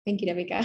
Thank you, Devika.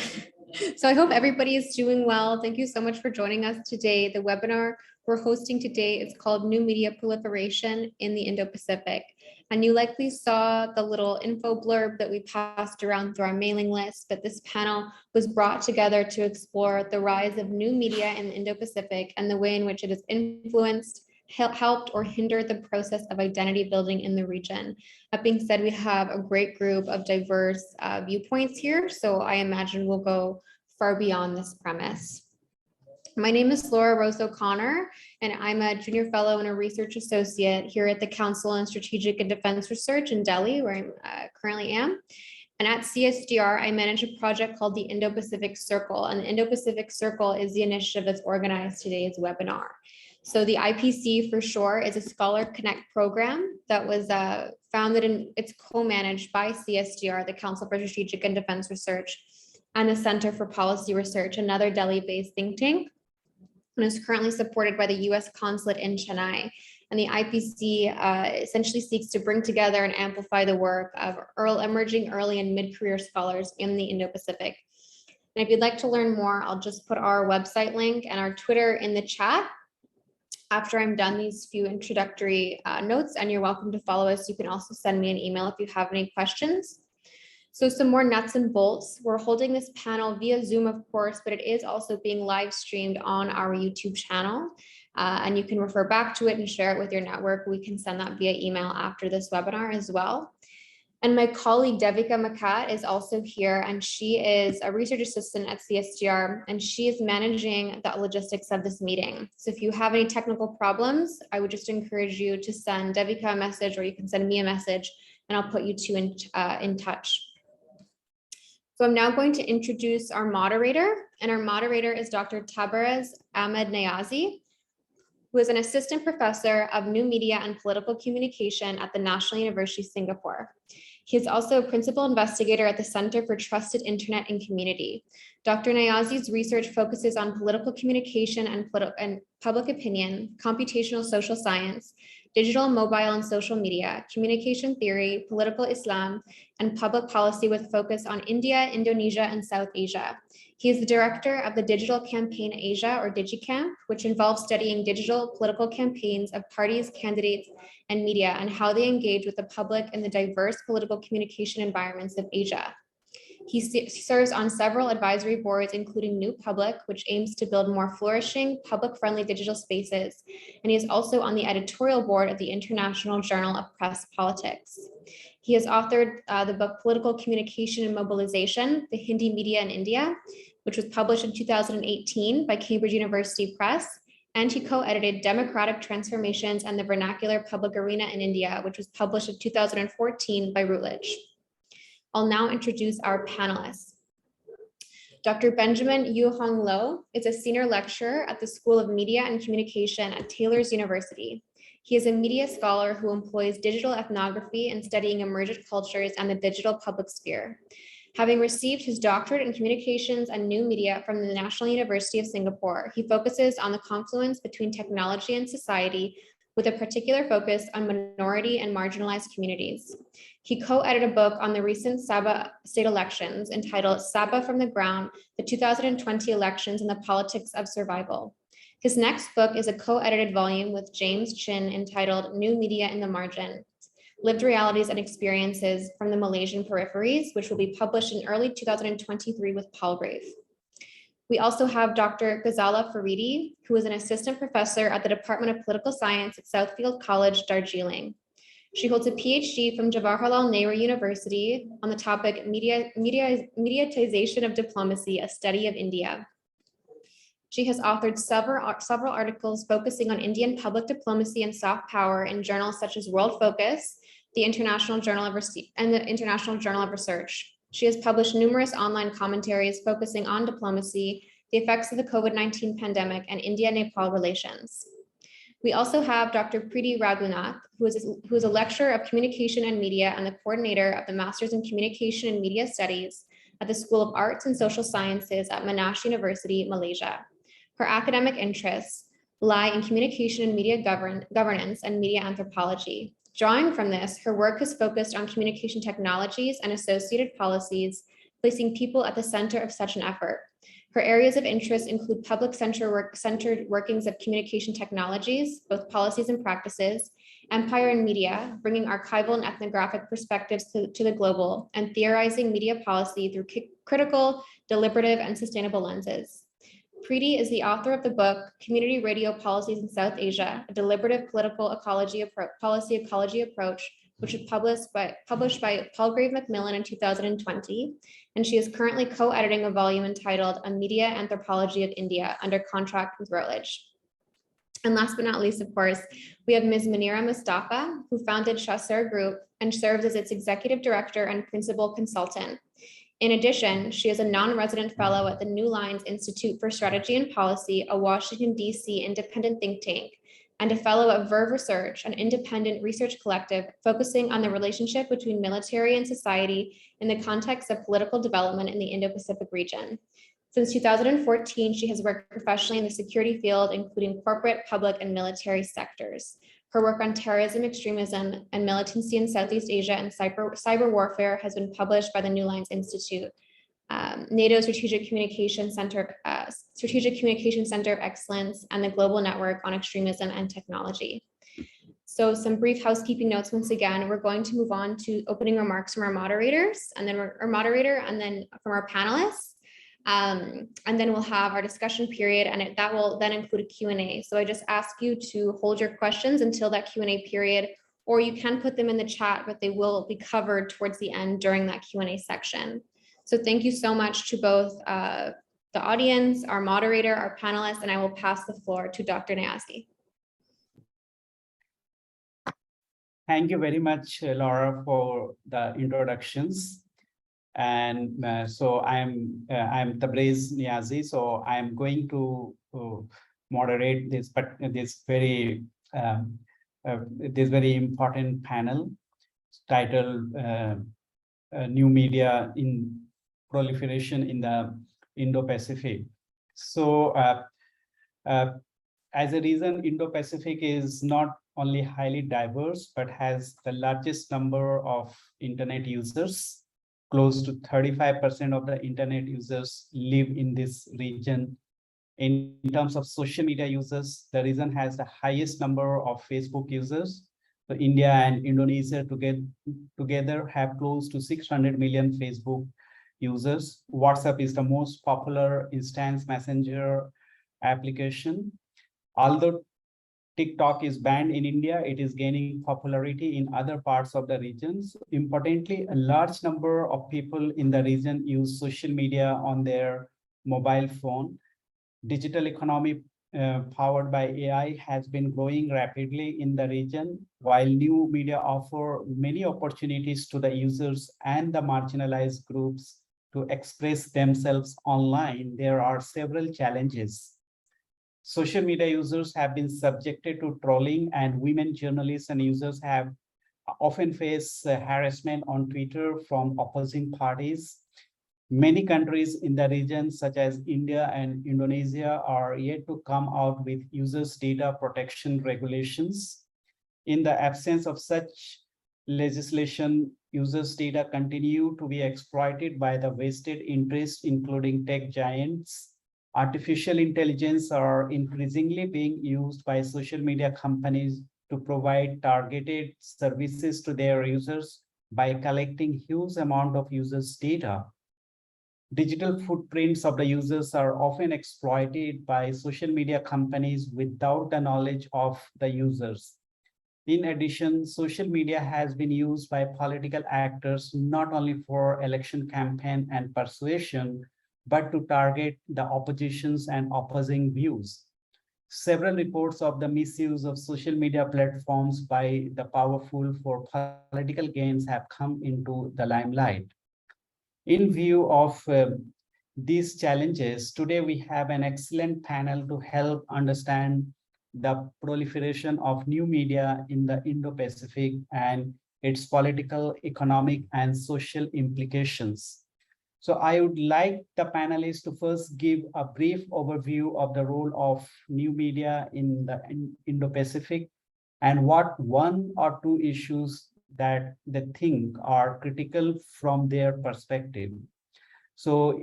So I hope everybody is doing well. Thank you so much for joining us today. The webinar we're hosting today is called New Media Proliferation in the Indo-Pacific. And you likely saw the little info blurb that we passed around through our mailing list, but this panel was brought together to explore the rise of new media in the Indo-Pacific and the way in which it has influenced, helped, or hindered the process of identity building in the region. That being said, we have a great group of diverse viewpoints here, so I imagine we'll go far beyond this premise. My name is Laura Rose O'Connor, and I'm a junior fellow and a research associate here at the Council on Strategic and Defense Research in Delhi, where I currently am. And at CSDR, I manage a project called the Indo-Pacific Circle, and the Indo-Pacific Circle is the initiative that's organized today's webinar. So the IPC for short is a Scholar Connect program that was founded and it's co-managed by CSDR, the Council for Strategic and Defense Research, and the Center for Policy Research, another Delhi-based think tank, and is currently supported by the US Consulate in Chennai. And the IPC essentially seeks to bring together and amplify the work of emerging early and mid-career scholars in the Indo-Pacific. And if you'd like to learn more, I'll just put our website link and our Twitter in the chat after I'm done these few introductory notes, and you're welcome to follow us. You can also send me an email if you have any questions. So some more nuts and bolts. We're holding this panel via Zoom, of course, but it is also being live streamed on our YouTube channel. And you can refer back to it and share it with your network. We can send that via email after this webinar as well. And my colleague Devika Makat is also here, and she is a research assistant at CSDR, and she is managing the logistics of this meeting. So if you have any technical problems, I would just encourage you to send Devika a message, or you can send me a message, and I'll put you two in touch. So I'm now going to introduce our moderator, and our moderator is Dr. Tabarez Ahmed Niazi, who is an assistant professor of new media and political communication at the National University of Singapore. He is also a principal investigator at the Center for Trusted Internet and Community. Dr. Niazi's research focuses on political communication and public opinion, computational social science, digital, mobile, and social media, communication theory, political Islam, and public policy with focus on India, Indonesia, and South Asia. He is the director of the Digital Campaign Asia, or DigiCamp, which involves studying digital political campaigns of parties, candidates, and media, and how they engage with the public in the diverse political communication environments of Asia. He serves on several advisory boards, including New Public, which aims to build more flourishing, public-friendly digital spaces. And he is also on the editorial board of the International Journal of Press Politics. He has authored the book Political Communication and Mobilization, the Hindi Media in India, which was published in 2018 by Cambridge University Press. And he co-edited Democratic Transformations and the Vernacular Public Arena in India, which was published in 2014 by Routledge. I'll now introduce our panelists. Dr. Benjamin Yu-Hong Lo is a senior lecturer at the School of Media and Communication at Taylor's University. He is a media scholar who employs digital ethnography in studying emergent cultures and the digital public sphere. Having received his doctorate in communications and new media from the National University of Singapore, he focuses on the confluence between technology and society, with a particular focus on minority and marginalized communities. He co-edited a book on the recent Sabah state elections entitled Sabah from the Ground, the 2020 Elections and the Politics of Survival. His next book is a co-edited volume with James Chin entitled New Media in the Margin, Lived Realities and Experiences from the Malaysian Peripheries, which will be published in early 2023 with Palgrave. We also have Dr. Ghazala Faridi, who is an assistant professor at the Department of Political Science at Southfield College, Darjeeling. She holds a PhD from Jawaharlal Nehru University on the topic Mediatization of Diplomacy, a Study of India. She has authored several articles focusing on Indian public diplomacy and soft power in journals such as World Focus, the International Journal of Research. She has published numerous online commentaries focusing on diplomacy, the effects of the COVID-19 pandemic, and India-Nepal relations. We also have Dr. Preeti Raghunath, who is a lecturer of communication and media and the coordinator of the Masters in Communication and Media Studies at the School of Arts and Social Sciences at Monash University, Malaysia. Her academic interests lie in communication and media governance and media anthropology. Drawing from this, her work has focused on communication technologies and associated policies, placing people at the center of such an effort. Her areas of interest include public-centered workings of communication technologies, both policies and practices, empire and media, bringing archival and ethnographic perspectives to the global, and theorizing media policy through critical, deliberative, and sustainable lenses. Preeti is the author of the book, Community Radio Policies in South Asia, a deliberative political policy ecology approach, which was published by Palgrave Macmillan in 2020. And she is currently co-editing a volume entitled A Media Anthropology of India under contract with Routledge. And last but not least, of course, we have Ms. Munira Mustafa, who founded Chasseur Group and serves as its executive director and principal consultant. In addition, she is a non-resident fellow at the New Lines Institute for Strategy and Policy, a Washington, D.C. independent think tank, and a fellow at Verve Research, an independent research collective focusing on the relationship between military and society in the context of political development in the Indo-Pacific region. Since 2014, she has worked professionally in the security field, including corporate, public, and military sectors. Her work on terrorism, extremism, and militancy in Southeast Asia and cyber warfare has been published by the New Lines Institute, NATO Strategic Communication Center of Excellence, and the Global Network on Extremism and Technology. So some brief housekeeping notes. Once again, we're going to move on to opening remarks from our moderators, and then from our panelists. And then we'll have our discussion period, and that will then include a Q&A. So I just ask you to hold your questions until that Q&A period, or you can put them in the chat, but they will be covered towards the end during that Q&A section. So thank you so much to both the audience, our moderator, our panelists, and I will pass the floor to Dr. Niazi. Thank you very much, Laura, for the introductions. And so I'm Tabriz Niazi. So I'm going to moderate this, this very important panel titled "New Media in Proliferation in the Indo-Pacific." So, as a reason, Indo-Pacific is not only highly diverse, but has the largest number of internet users. Close to 35% of the internet users live in this region. In terms of social media users, the region has the highest number of Facebook users. So India and Indonesia together have close to 600 million Facebook users. WhatsApp is the most popular instant messenger application. Although TikTok is banned in India, it is gaining popularity in other parts of the regions. Importantly, a large number of people in the region use social media on their mobile phone. Digital economy powered by AI has been growing rapidly in the region. While new media offer many opportunities to the users and the marginalized groups to express themselves online, there are several challenges. Social media users have been subjected to trolling, and women journalists and users have often faced harassment on Twitter from opposing parties. Many countries in the region, such as India and Indonesia, are yet to come out with users' data protection regulations. In the absence of such legislation, users' data continue to be exploited by the vested interests, including tech giants. Artificial intelligence are increasingly being used by social media companies to provide targeted services to their users by collecting huge amount of users' data. Digital footprints of the users are often exploited by social media companies without the knowledge of the users. In addition, social media has been used by political actors not only for election campaign and persuasion, but to target the oppositions and opposing views. Several reports of the misuse of social media platforms by the powerful for political gains have come into the limelight. In view of these challenges, today we have an excellent panel to help understand the proliferation of new media in the Indo-Pacific and its political, economic, and social implications. So I would like the panelists to first give a brief overview of the role of new media in the Indo-Pacific and what one or two issues that they think are critical from their perspective. So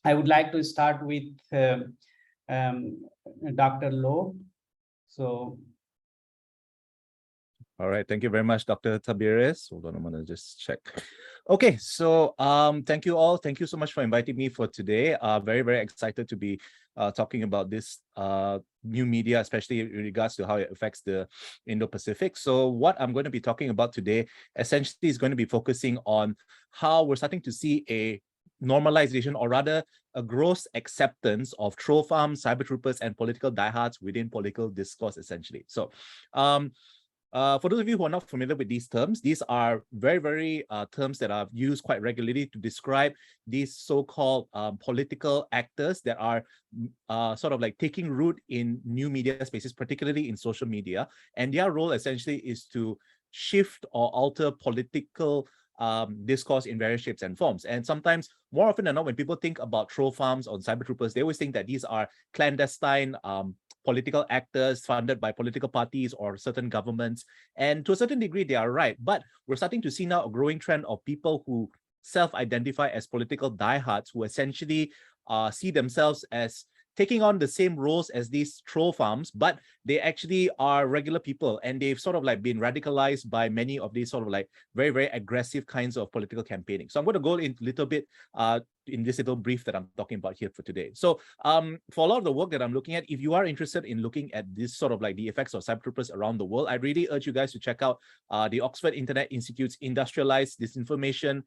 I would like to start with Dr. Loh. So. All right, thank you very much, Dr. Tabiris. Hold on, I'm gonna just check. Okay, so thank you all. Thank you so much for inviting me for today. Very, very excited to be talking about this new media, especially in regards to how it affects the Indo-Pacific. So what I'm going to be talking about today essentially is going to be focusing on how we're starting to see a normalization, or rather a gross acceptance of troll farms, cyber troopers, and political diehards within political discourse, essentially. So for those of you who are not familiar with these terms, these are very, very terms that are used quite regularly to describe these so-called political actors that are sort of like taking root in new media spaces, particularly in social media. And their role essentially is to shift or alter political discourse in various shapes and forms. And sometimes, more often than not, when people think about troll farms or cyber troopers, they always think that these are clandestine political actors funded by political parties or certain governments. And to a certain degree, they are right. But we're starting to see now a growing trend of people who self-identify as political diehards, who essentially see themselves as taking on the same roles as these troll farms, but they actually are regular people, and they've sort of like been radicalized by many of these sort of like very, very aggressive kinds of political campaigning. So I'm going to go in a little bit in this little brief that I'm talking about here for today. So for a lot of the work that I'm looking at, if you are interested in looking at this sort of like the effects of cyber troopers around the world, I really urge you guys to check out the Oxford Internet Institute's Industrialized Disinformation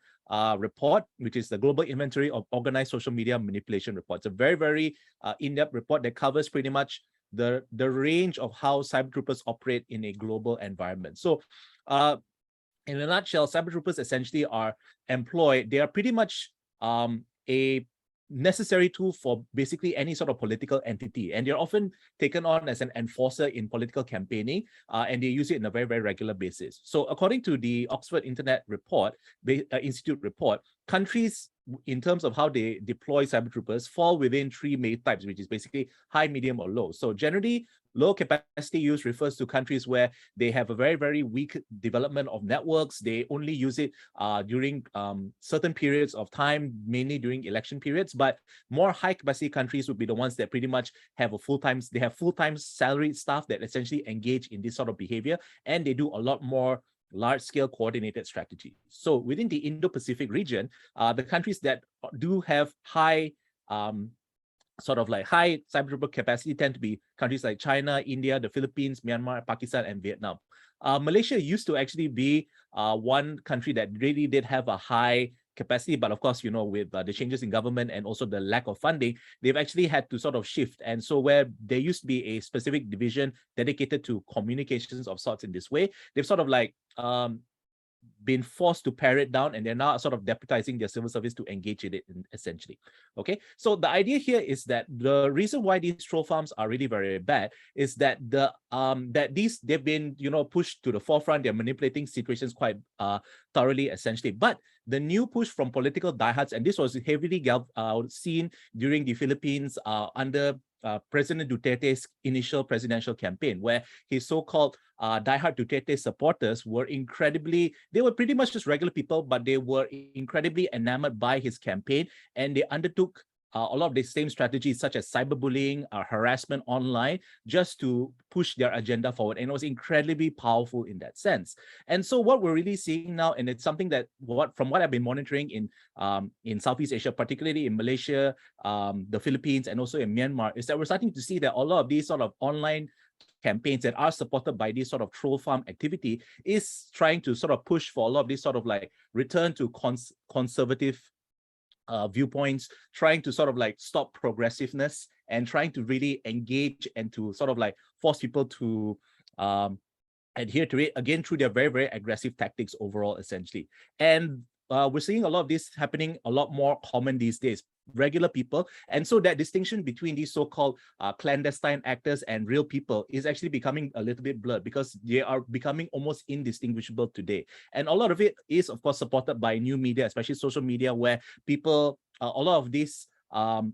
report, which is the Global Inventory of Organized Social Media Manipulation report. It's a very, very in-depth report that covers pretty much the range of how cyber troopers operate in a global environment. So in a nutshell, cyber troopers essentially are employed. They are pretty much a necessary tool for basically any sort of political entity, and they're often taken on as an enforcer in political campaigning, and they use it in a very, very regular basis. So according to the Oxford Internet report, Institute report, countries in terms of how they deploy cyber troopers fall within three main types, which is basically high, medium, or low. So generally, low capacity use refers to countries where they have a very, very weak development of networks. They only use it during certain periods of time, mainly during election periods. But more high capacity countries would be the ones that pretty much have a full-time salaried staff that essentially engage in this sort of behavior, and they do a lot more large-scale coordinated strategy. So within the Indo-Pacific region, the countries that do have high sort of like high cyber trooper capacity tend to be countries like China, India, the Philippines, Myanmar, Pakistan, and Vietnam. Malaysia used to actually be one country that really did have a high capacity, but of course, you know, with the changes in government and also the lack of funding, they've actually had to sort of shift. And so where there used to be a specific division dedicated to communications of sorts in this way, they've sort of like been forced to pare it down, and they're now sort of deputizing their civil service to engage in it, essentially. Okay, so the idea here is that the reason why these troll farms are really very bad is that they've been, you know, pushed to the forefront. They're manipulating situations quite thoroughly, essentially. But the new push from political diehards, and this was heavily seen during the Philippines under President Duterte's initial presidential campaign, where his so-called diehard Duterte supporters were they were pretty much just regular people, but they were incredibly enamored by his campaign, and they undertook a lot of the same strategies such as cyberbullying, harassment online, just to push their agenda forward. And it was incredibly powerful in that sense. And so what we're really seeing now, and it's something that from what I've been monitoring in Southeast Asia, particularly in Malaysia, the Philippines, and also in Myanmar, is that we're starting to see that a lot of these sort of online campaigns that are supported by this sort of troll farm activity is trying to sort of push for a lot of this sort of like return to conservative viewpoints, trying to sort of like stop progressiveness, and trying to really engage and to sort of like force people to adhere to it, again, through their very, very aggressive tactics overall, essentially. And we're seeing a lot of this happening a lot more common these days, regular people. And so that distinction between these so-called clandestine actors and real people is actually becoming a little bit blurred, because they are becoming almost indistinguishable today. And a lot of it is, of course, supported by new media, especially social media, where people, a lot of these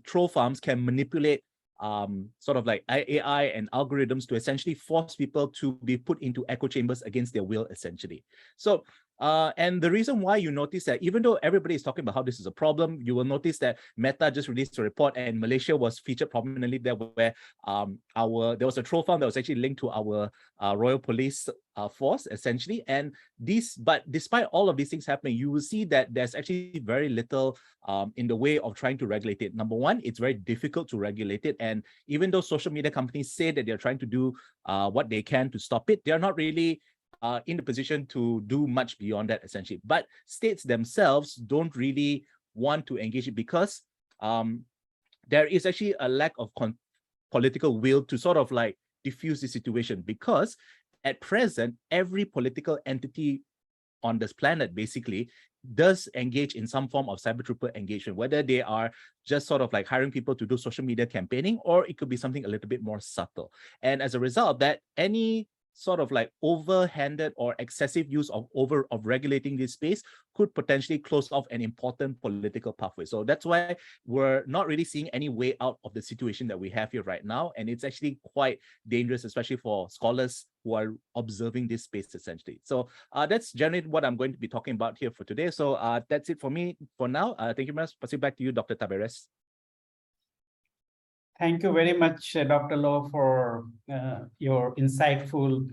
troll farms can manipulate sort of like AI and algorithms to essentially force people to be put into echo chambers against their will, essentially. So And the reason why you notice that, even though everybody is talking about how this is a problem, you will notice that Meta just released a report, and Malaysia was featured prominently there, where there was a troll farm that was actually linked to our Royal Police force, essentially. And but despite all of these things happening, you will see that there's actually very little in the way of trying to regulate it. Number one, it's very difficult to regulate it. And even though social media companies say that they're trying to do what they can to stop it, they're not really in the position to do much beyond that, essentially. But states themselves don't really want to engage it, because there is actually a lack of political will to sort of like diffuse the situation, because at present, every political entity on this planet basically does engage in some form of cyber trooper engagement, whether they are just sort of like hiring people to do social media campaigning, or it could be something a little bit more subtle. And as a result of that, any sort of like overhanded or excessive use of regulating this space could potentially close off an important political pathway. So that's why we're not really seeing any way out of the situation that we have here right now. And it's actually quite dangerous, especially for scholars who are observing this space, essentially. So that's generally what I'm going to be talking about here for today. So that's it for me for now. Thank you very much. Pass it back to you, Dr. Taberes. Thank you very much, Dr. Loh, for your insightful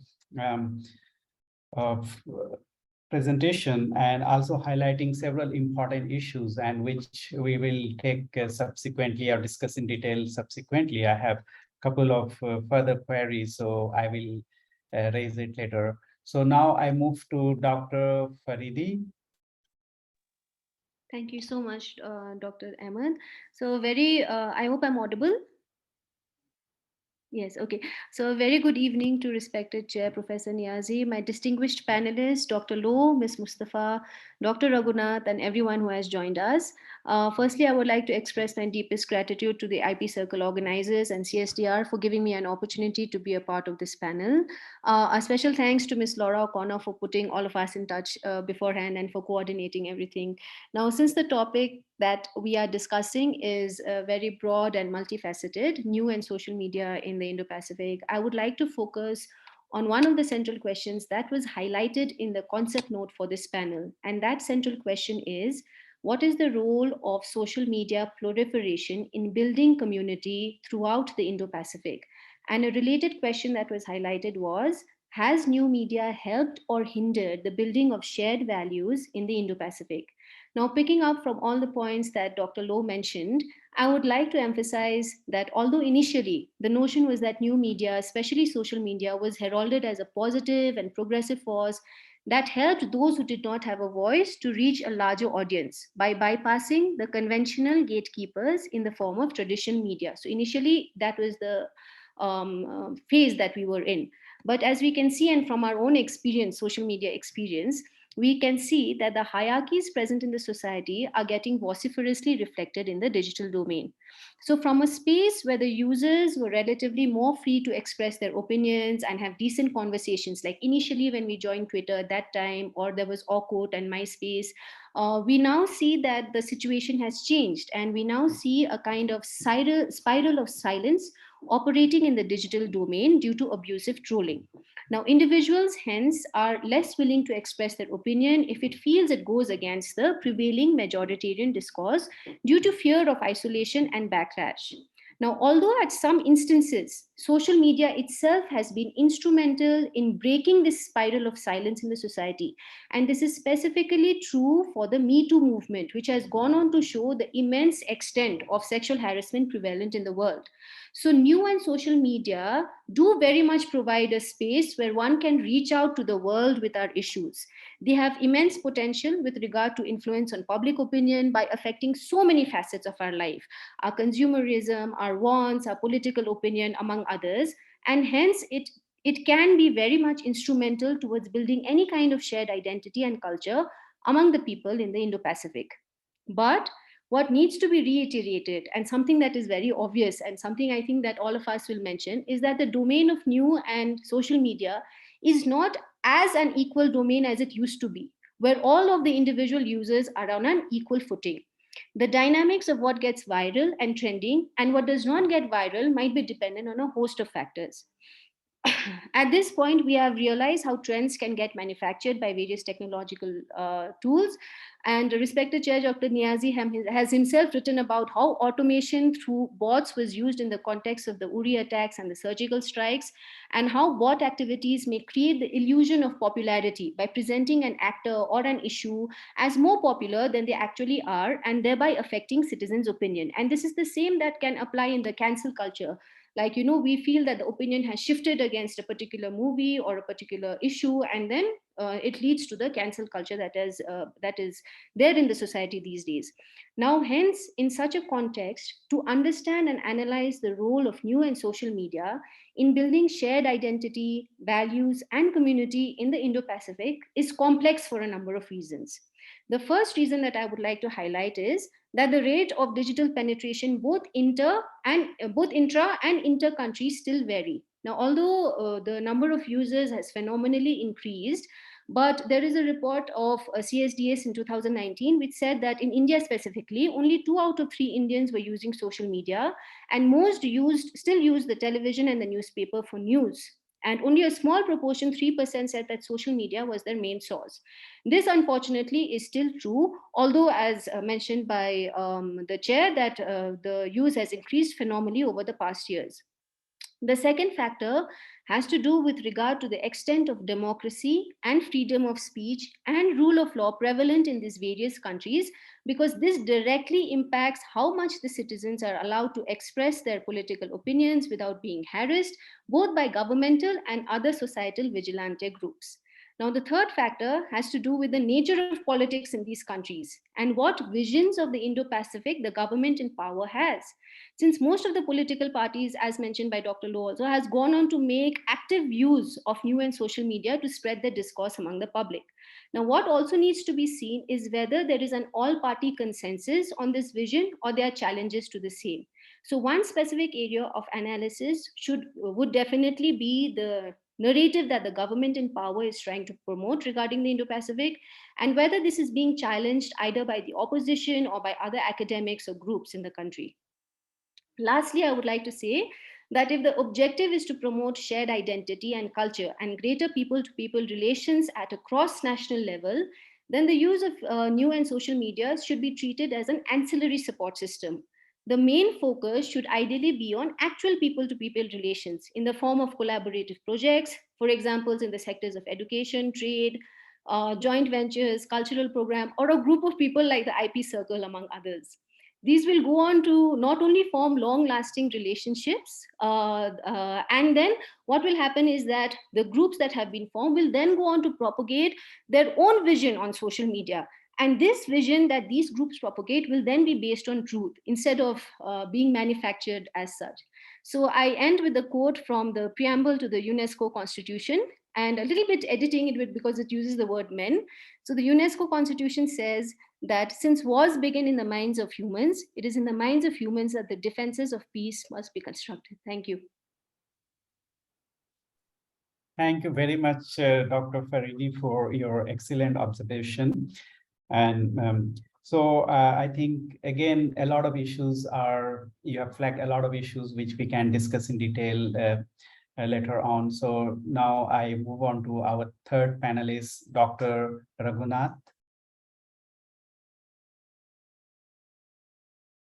presentation, and also highlighting several important issues, and which we will take subsequently or discuss in detail subsequently. I have a couple of further queries, so I will raise it later. So now I move to Dr. Faridi. Thank you so much, Dr. Ahmed. So I hope I'm audible. Yes, okay. So a very good evening to respected Chair Professor Niazi, my distinguished panelists, Dr. Loh, Ms. Mustafa, Dr. Raghunath, and everyone who has joined us. Firstly, I would like to express my deepest gratitude to the IP Circle organizers and CSDR for giving me an opportunity to be a part of this panel. A special thanks to Ms. Laura O'Connor for putting all of us in touch beforehand and for coordinating everything. Now, since the topic that we are discussing is very broad and multifaceted, new and social media in the Indo-Pacific, I would like to focus on one of the central questions that was highlighted in the concept note for this panel. And that central question is, what is the role of social media proliferation in building community throughout the Indo-Pacific? And a related question that was highlighted was, has new media helped or hindered the building of shared values in the Indo-Pacific? Now, picking up from all the points that Dr. Loh mentioned, I would like to emphasize that although initially the notion was that new media, especially social media, was heralded as a positive and progressive force that helped those who did not have a voice to reach a larger audience by bypassing the conventional gatekeepers in the form of traditional media. So initially, that was the phase that we were in. But as we can see, and from our own experience, social media experience, we can see that the hierarchies present in the society are getting vociferously reflected in the digital domain. So from a space where the users were relatively more free to express their opinions and have decent conversations, like initially when we joined Twitter at that time, or there was Orkut and MySpace, we now see that the situation has changed, and we now see a kind of spiral of silence operating in the digital domain due to abusive trolling. Now, individuals hence are less willing to express their opinion if it feels it goes against the prevailing majoritarian discourse due to fear of isolation and backlash. Now, although at some instances, social media itself has been instrumental in breaking this spiral of silence in the society, and this is specifically true for the Me Too movement, which has gone on to show the immense extent of sexual harassment prevalent in the world. So new and social media do very much provide a space where one can reach out to the world with our issues. They have immense potential with regard to influence on public opinion by affecting so many facets of our life, our consumerism, our wants, our political opinion, among others. And hence it can be very much instrumental towards building any kind of shared identity and culture among the people in the Indo-Pacific. But what needs to be reiterated, and something that is very obvious, and something I think that all of us will mention, is that the domain of new and social media is not as an equal domain as it used to be, where all of the individual users are on an equal footing. The dynamics of what gets viral and trending and what does not get viral might be dependent on a host of factors. At this point, we have realized how trends can get manufactured by various technological tools. And the respected chair, Dr. Niazi, has himself written about how automation through bots was used in the context of the Uri attacks and the surgical strikes, and how bot activities may create the illusion of popularity by presenting an actor or an issue as more popular than they actually are, and thereby affecting citizens' opinion. And this is the same that can apply in the cancel culture. Like, we feel that the opinion has shifted against a particular movie or a particular issue, and then it leads to the cancel culture that is there in the society these days. Now, hence, in such a context, to understand and analyze the role of new and social media in building shared identity, values, and community in the Indo-Pacific is complex for a number of reasons. The first reason that I would like to highlight is that the rate of digital penetration both intra and inter countries still vary. Now, although the number of users has phenomenally increased, but there is a report of CSDS in 2019 which said that in India specifically, only 2 out of 3 Indians were using social media, and most still use the television and the newspaper for news. And only a small proportion, 3%, said that social media was their main source. This, unfortunately, is still true, although, as mentioned by the chair, that the use has increased phenomenally over the past years. The second factor has to do with regard to the extent of democracy and freedom of speech and rule of law prevalent in these various countries, because this directly impacts how much the citizens are allowed to express their political opinions without being harassed, both by governmental and other societal vigilante groups. Now, the third factor has to do with the nature of politics in these countries and what visions of the Indo-Pacific the government in power has. Since most of the political parties, as mentioned by Dr. Low also, has gone on to make active use of new and social media to spread their discourse among the public. Now, what also needs to be seen is whether there is an all-party consensus on this vision or there are challenges to the same. So one specific area of analysis would definitely be the narrative that the government in power is trying to promote regarding the Indo-Pacific, and whether this is being challenged either by the opposition or by other academics or groups in the country. Lastly, I would like to say that if the objective is to promote shared identity and culture and greater people-to-people relations at a cross-national level, then the use of new and social media should be treated as an ancillary support system. The main focus should ideally be on actual people-to-people relations in the form of collaborative projects, for examples in the sectors of education, trade, joint ventures, cultural program, or a group of people like the IP circle, among others. These will go on to not only form long lasting relationships, and then what will happen is that the groups that have been formed will then go on to propagate their own vision on social media. And this vision that these groups propagate will then be based on truth instead of being manufactured as such. So I end with a quote from the preamble to the UNESCO Constitution, and a little bit editing it with because it uses the word men. So the UNESCO Constitution says that since wars begin in the minds of humans, it is in the minds of humans that the defenses of peace must be constructed. Thank you. Thank you very much, Dr. Faridi, for your excellent observation. And so I think, again, a lot of issues you have flagged a lot of issues which we can discuss in detail later on. So now I move on to our third panelist, Dr. Raghunath.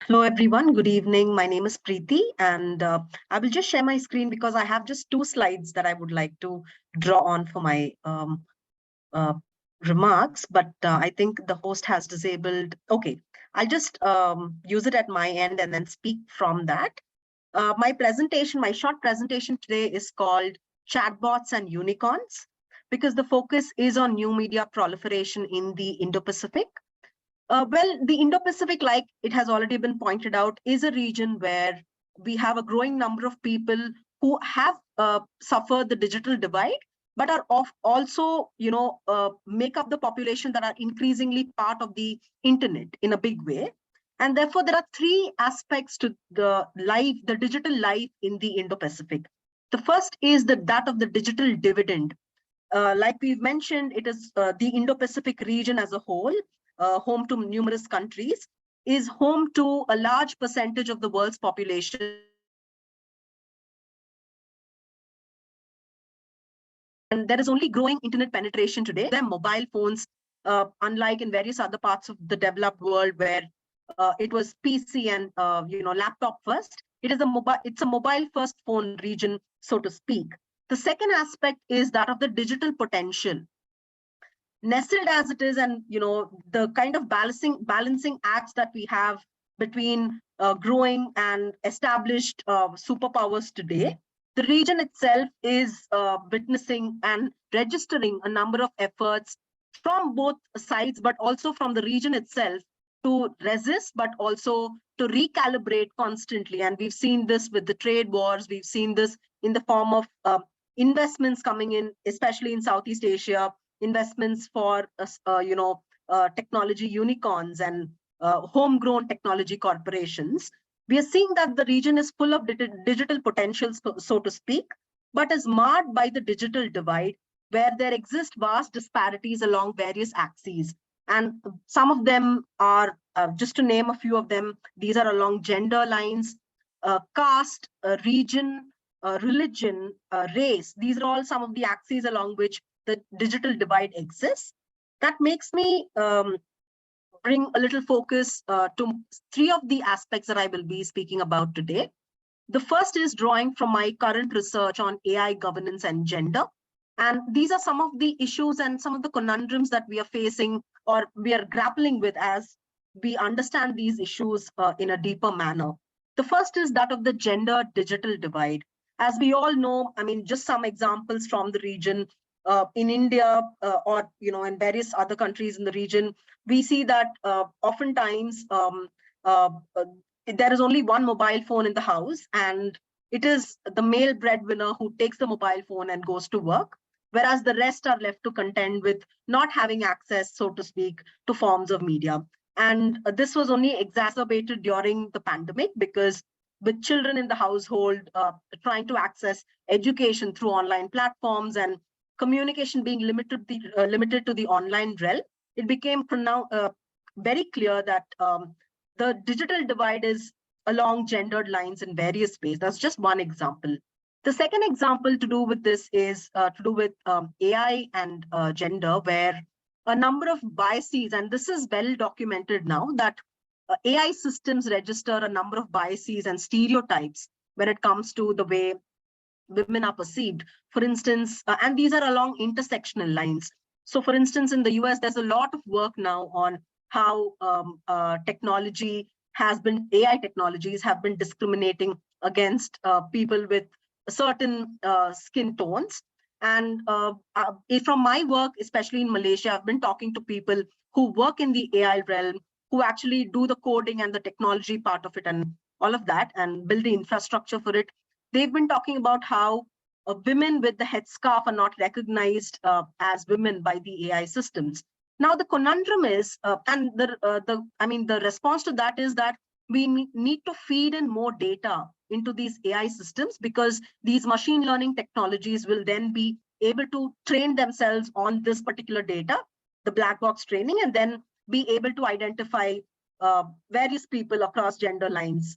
Hello, everyone. Good evening. My name is Preeti, and I will just share my screen because I have just 2 slides that I would like to draw on for my remarks, but I think the host has disabled. Okay, I'll just use it at my end and then speak from that. My short presentation today is called Chatbots and Unicorns, because the focus is on new media proliferation in the Indo-Pacific. Well, the Indo-Pacific, like it has already been pointed out, is a region where we have a growing number of people who have suffered the digital divide, but are also, make up the population that are increasingly part of the internet in a big way. And therefore, there are 3 aspects to the digital life in the Indo-Pacific. The first is that of the digital dividend. Like we've mentioned, it is the Indo-Pacific region as a whole, home to numerous countries, is home to a large percentage of the world's population. and there is only growing internet penetration today. There are mobile phones, unlike in various other parts of the developed world where it was PC and laptop first. It's a mobile first phone region, so to speak. The second aspect is that of the digital potential. Nestled as it is, and the kind of balancing acts that we have between growing and established superpowers today, the region itself is witnessing and registering a number of efforts from both sides, but also from the region itself to resist, but also to recalibrate constantly. And we've seen this with the trade wars. We've seen this in the form of investments coming in, especially in Southeast Asia, investments for technology unicorns and homegrown technology corporations. We are seeing that the region is full of digital potentials, so to speak, but is marred by the digital divide, where there exist vast disparities along various axes. And some of them are, just to name a few of them, these are along gender lines, caste, region, religion, race. These are all some of the axes along which the digital divide exists. That makes me bring a little focus to three of the aspects that I will be speaking about today. The first is drawing from my current research on AI governance and gender. And these are some of the issues and some of the conundrums that we are facing or we are grappling with as we understand these issues in a deeper manner. The first is that of the gender digital divide. As we all know, I mean, just some examples from the region, in India or in various other countries in the region, we see that oftentimes there is only one mobile phone in the house, and it is the male breadwinner who takes the mobile phone and goes to work, whereas the rest are left to contend with not having access, so to speak, to forms of media. And this was only exacerbated during the pandemic, because with children in the household trying to access education through online platforms and communication being limited to the online realm, it became very clear that the digital divide is along gendered lines in various ways. That's just one example. The second example to do with this is to do with AI and gender, where a number of biases, and this is well documented now, that AI systems register a number of biases and stereotypes when it comes to the way women are perceived. For instance, and these are along intersectional lines. So for instance, in the US, there's a lot of work now on how AI technologies have been discriminating against people with certain skin tones. And from my work, especially in Malaysia, I've been talking to people who work in the AI realm, who actually do the coding and the technology part of it and all of that, and build the infrastructure for it. They've been talking about how women with the headscarf are not recognized as women by the AI systems. Now the conundrum is, and the response to that is that we need to feed in more data into these AI systems, because these machine learning technologies will then be able to train themselves on this particular data, the black box training, and then be able to identify various people across gender lines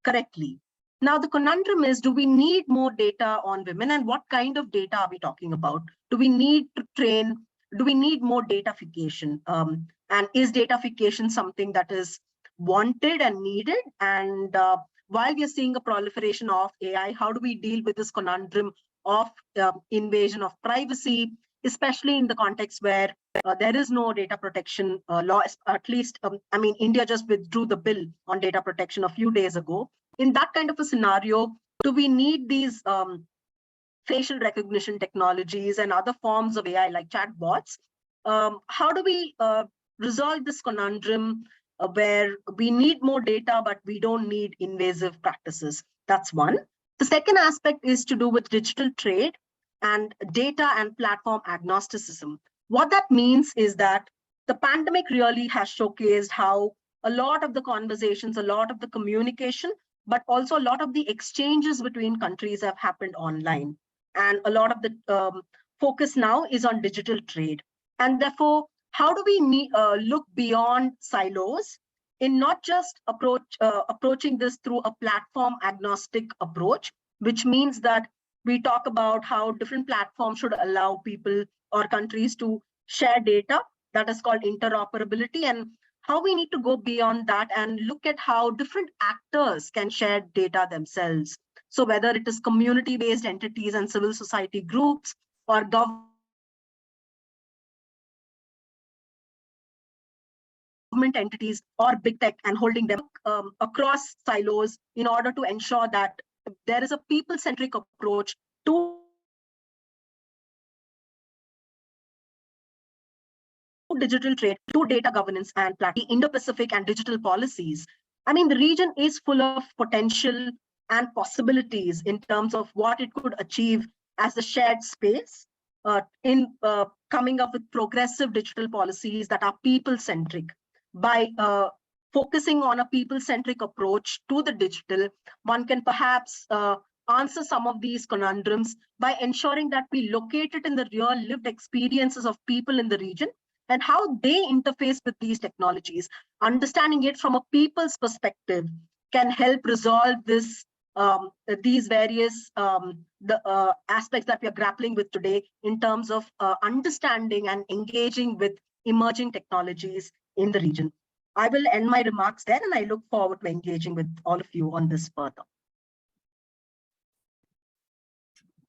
correctly. Now, the conundrum is, do we need more data on women, and what kind of data are we talking about? Do we need to train? Do we need more datafication? And is datafication something that is wanted and needed? And while we are seeing a proliferation of AI, how do we deal with this conundrum of invasion of privacy, especially in the context where there is no data protection law? At least, India just withdrew the bill on data protection a few days ago. In that kind of a scenario, do we need these facial recognition technologies and other forms of AI like chatbots? How do we resolve this conundrum where we need more data, but we don't need invasive practices? That's one. The second aspect is to do with digital trade and data and platform agnosticism. What that means is that the pandemic really has showcased how a lot of the conversations, a lot of the communication, but also a lot of the exchanges between countries have happened online. And a lot of the focus now is on digital trade. And therefore, how do we look beyond silos in not just approaching this through a platform agnostic approach, which means that we talk about how different platforms should allow people or countries to share data. That is called interoperability, and how we need to go beyond that and look at how different actors can share data themselves. So whether it is community-based entities and civil society groups, or government entities, or big tech, and holding them across silos in order to ensure that there is a people-centric approach to digital trade, to data governance and Indo-Pacific and digital policies. I mean, the region is full of potential and possibilities in terms of what it could achieve as a shared space in coming up with progressive digital policies that are people-centric. By focusing on a people-centric approach to the digital, one can perhaps answer some of these conundrums by ensuring that we locate it in the real lived experiences of people in the region and how they interface with these technologies. Understanding it from a people's perspective can help resolve this, these various aspects that we are grappling with today in terms of understanding and engaging with emerging technologies in the region. I will end my remarks there, and I look forward to engaging with all of you on this further.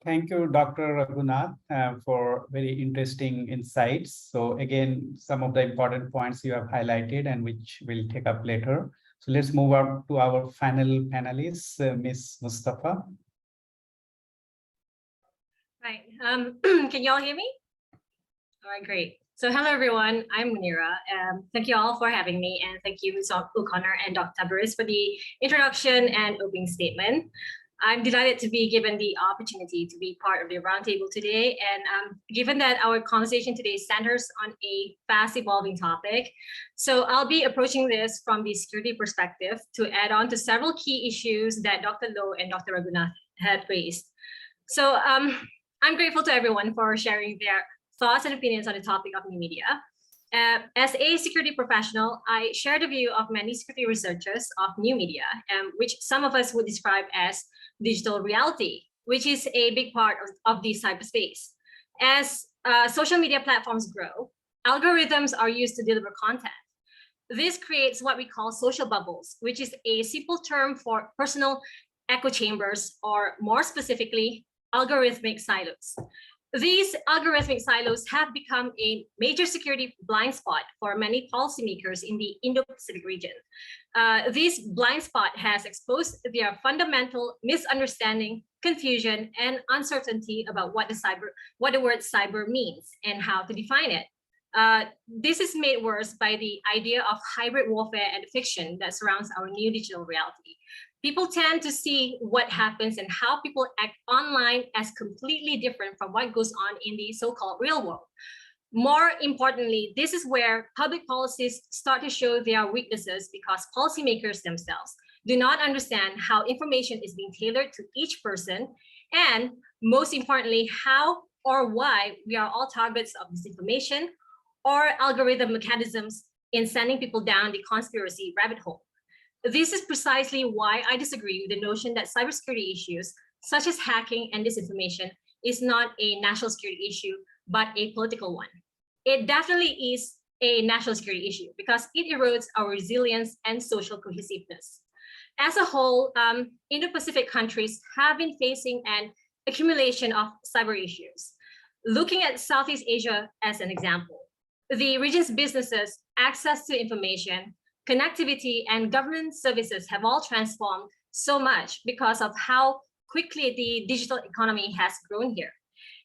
Thank you, Dr. Raghunath, for very interesting insights. So again, some of the important points you have highlighted and which we'll take up later. So let's move on to our final panelists, Ms. Mustafa. Right. Can you all hear me? All right, great. So hello, everyone. I'm Munira. Thank you all for having me, and thank you, Ms. O'Connor and Dr. Tabaris, for the introduction and opening statement. I'm delighted to be given the opportunity to be part of the roundtable today. And given that our conversation today centers on a fast evolving topic, so I'll be approaching this from the security perspective to add on to several key issues that Dr. Loh and Dr. Raghunath had raised. So I'm grateful to everyone for sharing their thoughts and opinions on the topic of new media. As a security professional, I share the view of many security researchers of new media, which some of us would describe as digital reality, which is a big part of the cyberspace. As social media platforms grow, algorithms are used to deliver content. This creates what we call social bubbles, which is a simple term for personal echo chambers, or more specifically, algorithmic silos. These algorithmic silos have become a major security blind spot for many policymakers in the Indo-Pacific region. This blind spot has exposed their fundamental misunderstanding, confusion, and uncertainty about what the word cyber means and how to define it. This is made worse by the idea of hybrid warfare and fiction that surrounds our new digital reality. People tend to see what happens and how people act online as completely different from what goes on in the so-called real world. More importantly, this is where public policies start to show their weaknesses because policymakers themselves do not understand how information is being tailored to each person, and most importantly, how or why we are all targets of disinformation or algorithm mechanisms in sending people down the conspiracy rabbit hole. This is precisely why I disagree with the notion that cybersecurity issues, such as hacking and disinformation, is not a national security issue, but a political one. It definitely is a national security issue because it erodes our resilience and social cohesiveness. As a whole, Indo-Pacific countries have been facing an accumulation of cyber issues. Looking at Southeast Asia as an example, the region's businesses, access to information, connectivity, and government services have all transformed so much because of how quickly the digital economy has grown here.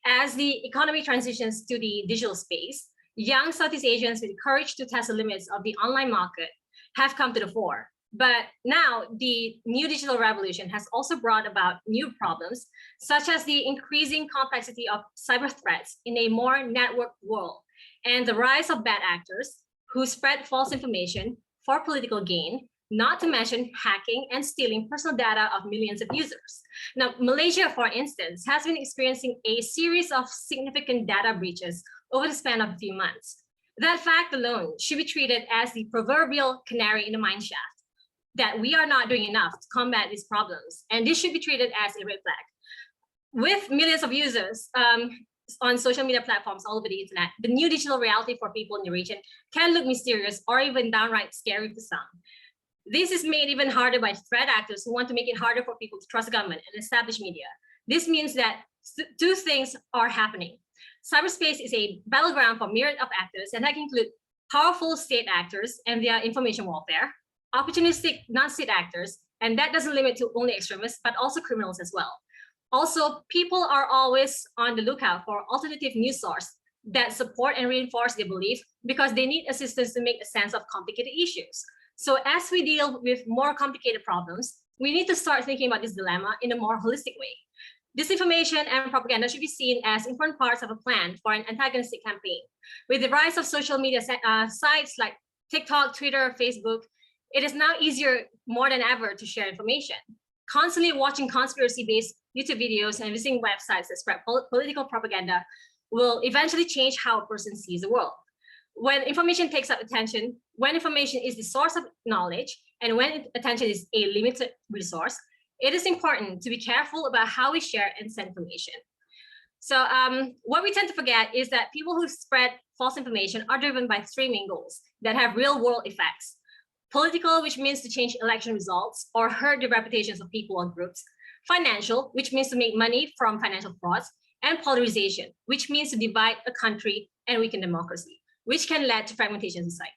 As the economy transitions to the digital space, young Southeast Asians with courage to test the limits of the online market have come to the fore. But now the new digital revolution has also brought about new problems, such as the increasing complexity of cyber threats in a more networked world and the rise of bad actors who spread false information for political gain, not to mention hacking and stealing personal data of millions of users. Now, Malaysia, for instance, has been experiencing a series of significant data breaches over the span of a few months. That fact alone should be treated as the proverbial canary in the mine shaft, that we are not doing enough to combat these problems, and this should be treated as a red flag. with millions of users on social media platforms all over the internet, the new digital reality for people in the region can look mysterious or even downright scary to some. This is made even harder by threat actors who want to make it harder for people to trust government and established media. This means that two things are happening. Cyberspace is a battleground for myriad of actors, and that can include powerful state actors and their information warfare, opportunistic non-state actors, and that doesn't limit to only extremists, but also criminals as well. Also, people are always on the lookout for alternative news sources that support and reinforce their belief because they need assistance to make sense of complicated issues. So as we deal with more complicated problems, we need to start thinking about this dilemma in a more holistic way. Disinformation and propaganda should be seen as important parts of a plan for an antagonistic campaign. With the rise of social media sites like TikTok, Twitter, Facebook, it is now easier more than ever to share information. Constantly watching conspiracy-based YouTube videos and visiting websites that spread political propaganda will eventually change how a person sees the world. When information takes up attention, when information is the source of knowledge, and when attention is a limited resource, it is important to be careful about how we share and send information. So what we tend to forget is that people who spread false information are driven by three main goals that have real-world effects. Political, which means to change election results or hurt the reputations of people or groups. Financial, which means to make money from financial frauds. And polarization, which means to divide a country and weaken democracy, which can lead to fragmentation in society.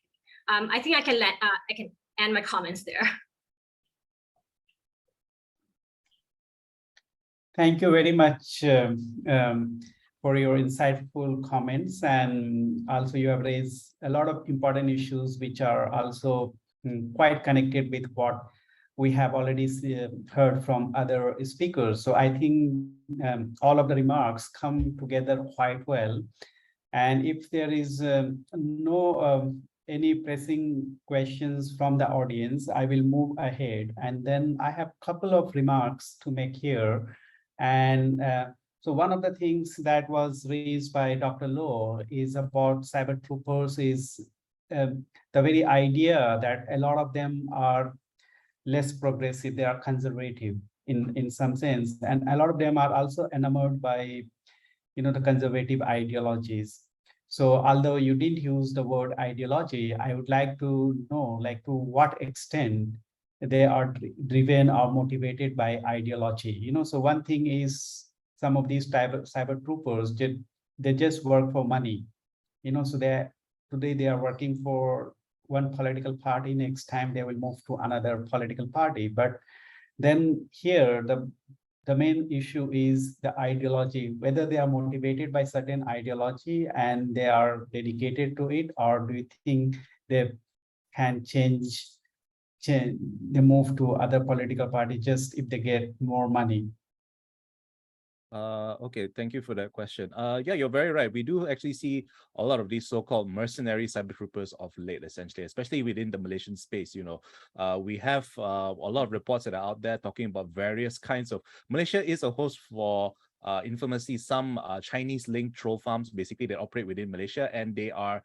I think I can end my comments there. Thank you very much for your insightful comments. And also you have raised a lot of important issues which are also quite connected with what we have already heard from other speakers. So I think all of the remarks come together quite well. And if there is any pressing questions from the audience, I will move ahead. And then I have a couple of remarks to make here. And so one of the things that was raised by Dr. Loh is about cyber troopers is the very idea that a lot of them are less progressive, they are conservative in some sense. And a lot of them are also enamored by, the conservative ideologies. So although you didn't use the word ideology, I would like to know, like, to what extent they are driven or motivated by ideology. So one thing is some of these cyber troopers, they just work for money. So today they are working for one political party, next time they will move to another political party. But then here, the main issue is the ideology, whether they are motivated by certain ideology and they are dedicated to it, or do you think they can change, they move to other political party just if they get more money? Okay, thank you for that question. Yeah, you're very right. We do actually see a lot of these so-called mercenary cyber troopers of late, essentially, especially within the Malaysian space. We have a lot of reports that are out there talking about various kinds of. Malaysia is a host for infamously some Chinese-linked troll farms, basically, that operate within Malaysia, and they are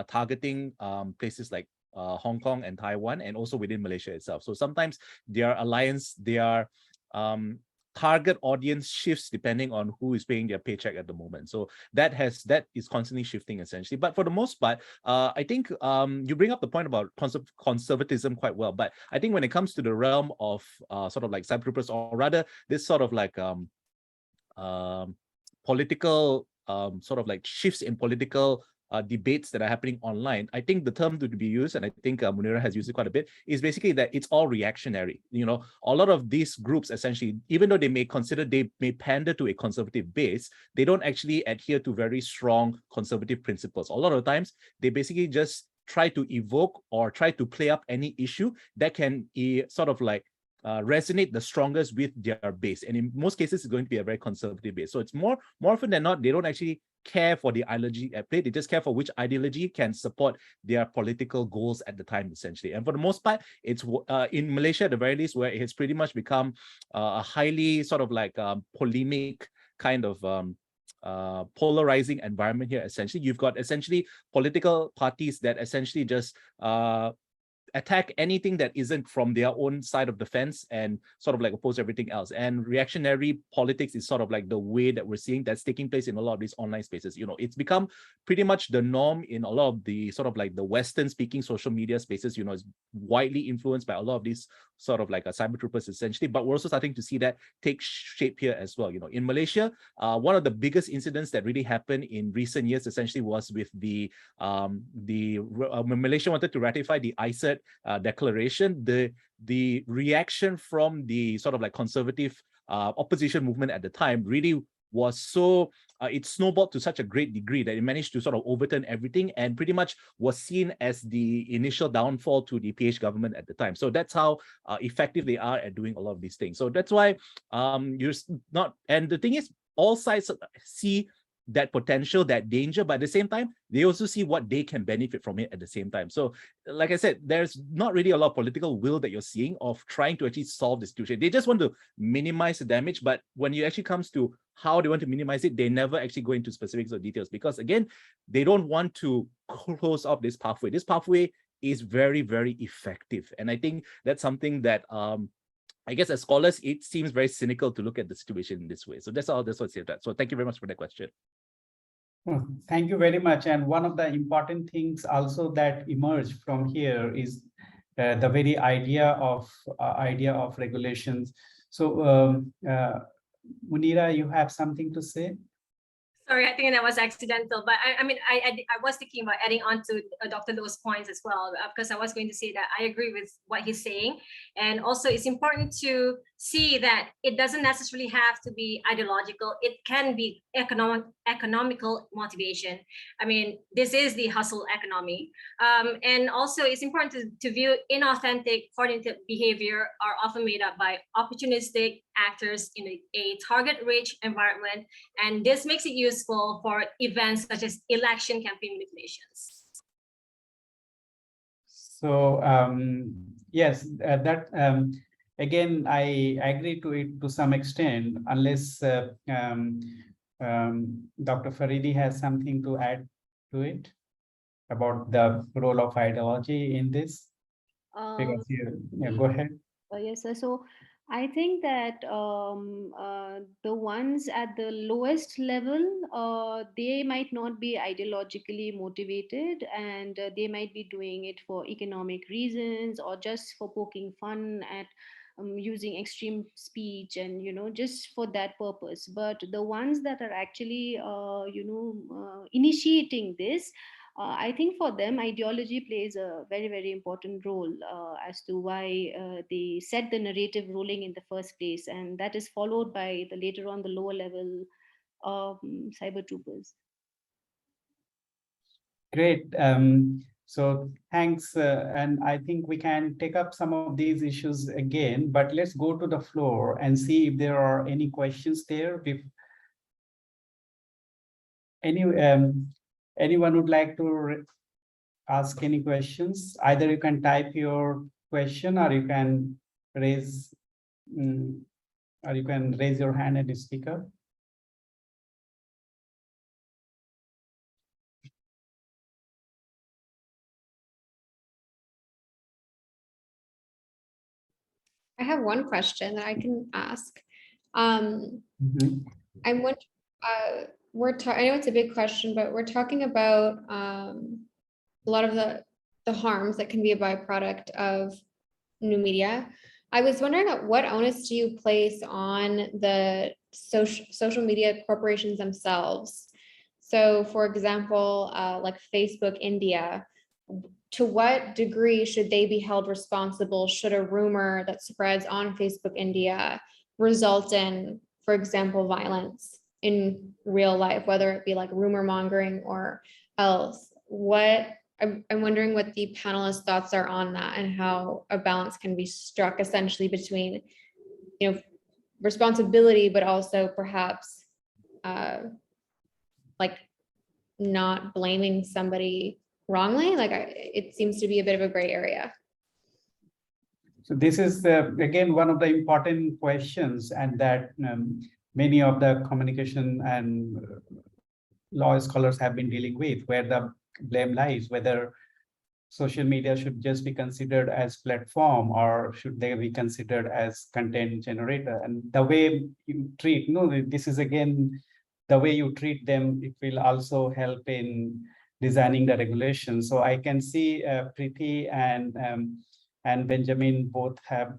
targeting places like Hong Kong and Taiwan, and also within Malaysia itself. So sometimes their alliance, their target audience shifts depending on who is paying their paycheck at the moment. So that is constantly shifting, essentially. But for the most part, I think you bring up the point about conservatism quite well. But I think when it comes to the realm of sort of like cyber troopers, or rather this sort of like political sort of like shifts in political debates that are happening online, I think the term to be used, and I think Munira has used it quite a bit, is basically that it's all reactionary. A lot of these groups, essentially, even though they may pander to a conservative base, they don't actually adhere to very strong conservative principles. A lot of times, they basically just try to evoke or try to play up any issue that can sort of like resonate the strongest with their base. And in most cases, it's going to be a very conservative base. So it's more often than not, they don't actually care for the ideology at play. They just care for which ideology can support their political goals at the time, essentially. And for the most part, it's in Malaysia, at the very least, where it has pretty much become a highly sort of like polemic kind of polarizing environment here. Essentially, you've got essentially political parties that essentially just attack anything that isn't from their own side of the fence and sort of like oppose everything else. And reactionary politics is sort of like the way that we're seeing that's taking place in a lot of these online spaces. You know, it's become pretty much the norm in a lot of the sort of like the Western speaking social media spaces. You know, it's widely influenced by a lot of these sort of like cyber troopers essentially, but we're also starting to see that take shape here as well. You know, in Malaysia, one of the biggest incidents that really happened in recent years essentially was with when Malaysia wanted to ratify the ICET declaration. The reaction from the sort of like conservative opposition movement at the time really was so it snowballed to such a great degree that it managed to sort of overturn everything and pretty much was seen as the initial downfall to the PH government at the time. So that's how effective they are at doing a lot of these things. So that's why you're not, and the thing is, all sides see that potential, that danger, but at the same time, they also see what they can benefit from it at the same time. So, like I said, there's not really a lot of political will that you're seeing of trying to actually solve the situation. They just want to minimize the damage, but when it actually comes to how they want to minimize it, they never actually go into specifics or details because, again, they don't want to close off this pathway. This pathway is very, very effective. And I think that's something that I guess as scholars, it seems very cynical to look at the situation in this way. So that's all. That's what I say that. So thank you very much for that question. Well, thank you very much. And one of the important things also that emerged from here is the very idea of regulations. So Munira, you have something to say? Sorry, I think that was accidental, but I mean, I was thinking about adding on to Dr. Lo's points as well, because I was going to say that I agree with what he's saying. And also it's important to see that it doesn't necessarily have to be ideological. It can be economical motivation. I mean, this is the hustle economy. And also it's important to view inauthentic coordinated behavior are often made up by opportunistic actors in a target-rich environment. And this makes it useful for events such as election campaign manipulations. So yes, again, I agree to it to some extent, unless Dr. Faridi has something to add to it about the role of ideology in this. Because go ahead. Yes, sir. So I think that the ones at the lowest level, they might not be ideologically motivated, and they might be doing it for economic reasons or just for poking fun at using extreme speech and, just for that purpose. But the ones that are actually, initiating this, I think for them, ideology plays a very, very important role as to why they set the narrative rolling in the first place. And that is followed by the later on the lower level cyber troopers. Great. So thanks. And I think we can take up some of these issues again, but let's go to the floor and see if there are any questions there. Anyone would like to ask any questions? Either you can type your question or you can raise your hand and speak up. I have one question that I can ask. I'm wondering, I know it's a big question, but we're talking about a lot of the harms that can be a byproduct of new media. I was wondering, what onus do you place on the social media corporations themselves? So for example, like Facebook India, to what degree should they be held responsible should a rumor that spreads on Facebook India result in, for example, violence in real life, whether it be like rumor mongering or else? I'm wondering what the panelists' thoughts are on that and how a balance can be struck essentially between, responsibility, but also perhaps like not blaming somebody wrongly. Like it seems to be a bit of a gray area. So this is again one of the important questions, and that many of the communication and law scholars have been dealing with, where the blame lies, whether social media should just be considered as platform, or should they be considered as content generator? And the way you treat, this is again, the way you treat them, it will also help in designing the regulation. So I can see Preeti and Benjamin both have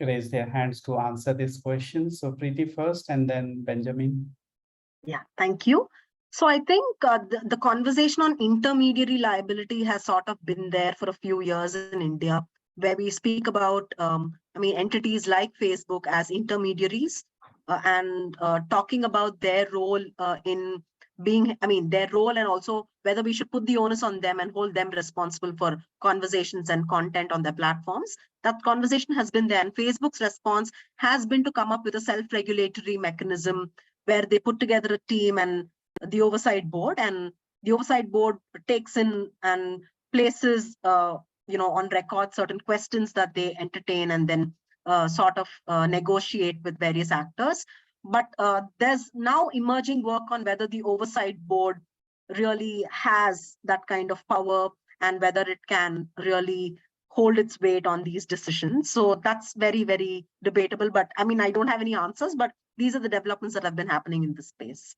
raised their hands to answer this question. So Preeti first, and then Benjamin. Yeah, thank you. So I think the conversation on intermediary liability has sort of been there for a few years in India, where we speak about, entities like Facebook as intermediaries and talking about their role in being, their role, and also whether we should put the onus on them and hold them responsible for conversations and content on their platforms. That conversation has been there, and Facebook's response has been to come up with a self-regulatory mechanism where they put together a team and the oversight board, and the oversight board takes in and places, on record certain questions that they entertain, and then negotiate with various actors. But there's now emerging work on whether the oversight board really has that kind of power and whether it can really hold its weight on these decisions. So that's very, very debatable. But I don't have any answers, but these are the developments that have been happening in this space.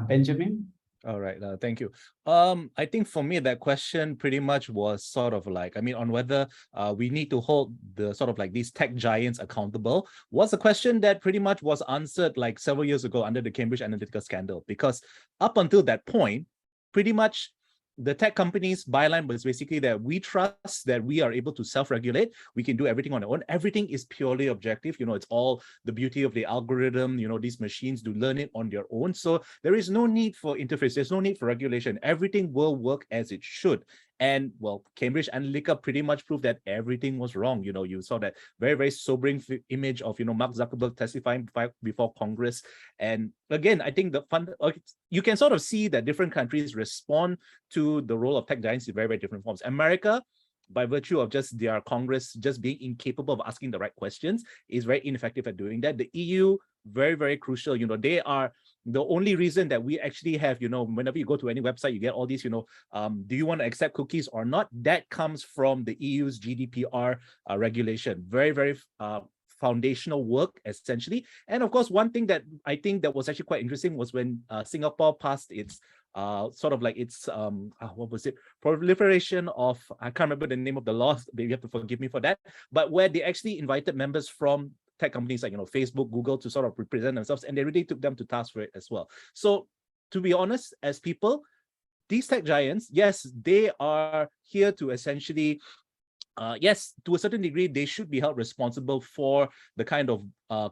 Benjamin? All right, thank you. I think for me, that question pretty much was sort of like, on whether we need to hold the sort of like these tech giants accountable was a question that pretty much was answered like several years ago under the Cambridge Analytica scandal, because up until that point, pretty much the tech companies' byline was basically that we trust that we are able to self-regulate. We can do everything on our own. Everything is purely objective. It's all the beauty of the algorithm. These machines do learn it on their own. So there is no need for interface. There's no need for regulation. Everything will work as it should. And well, Cambridge Analytica pretty much proved that everything was wrong. You saw that very, very sobering image of, Mark Zuckerberg testifying before Congress. And again, I think you can sort of see that different countries respond to the role of tech giants in very, very different forms. America, by virtue of just their Congress just being incapable of asking the right questions, is very ineffective at doing that. The EU, very, very crucial. They are the only reason that we actually have, whenever you go to any website, you get all these, do you want to accept cookies or not? That comes from the EU's GDPR regulation. Very, very foundational work, essentially. And of course, one thing that I think that was actually quite interesting was when Singapore passed its what was it? Proliferation of, I can't remember the name of the law, you have to forgive me for that, but where they actually invited members from tech companies like Facebook, Google to sort of represent themselves, and they really took them to task for it as well. So to be honest, as people, these tech giants, yes, they are here to essentially yes, to a certain degree, they should be held responsible for the kind of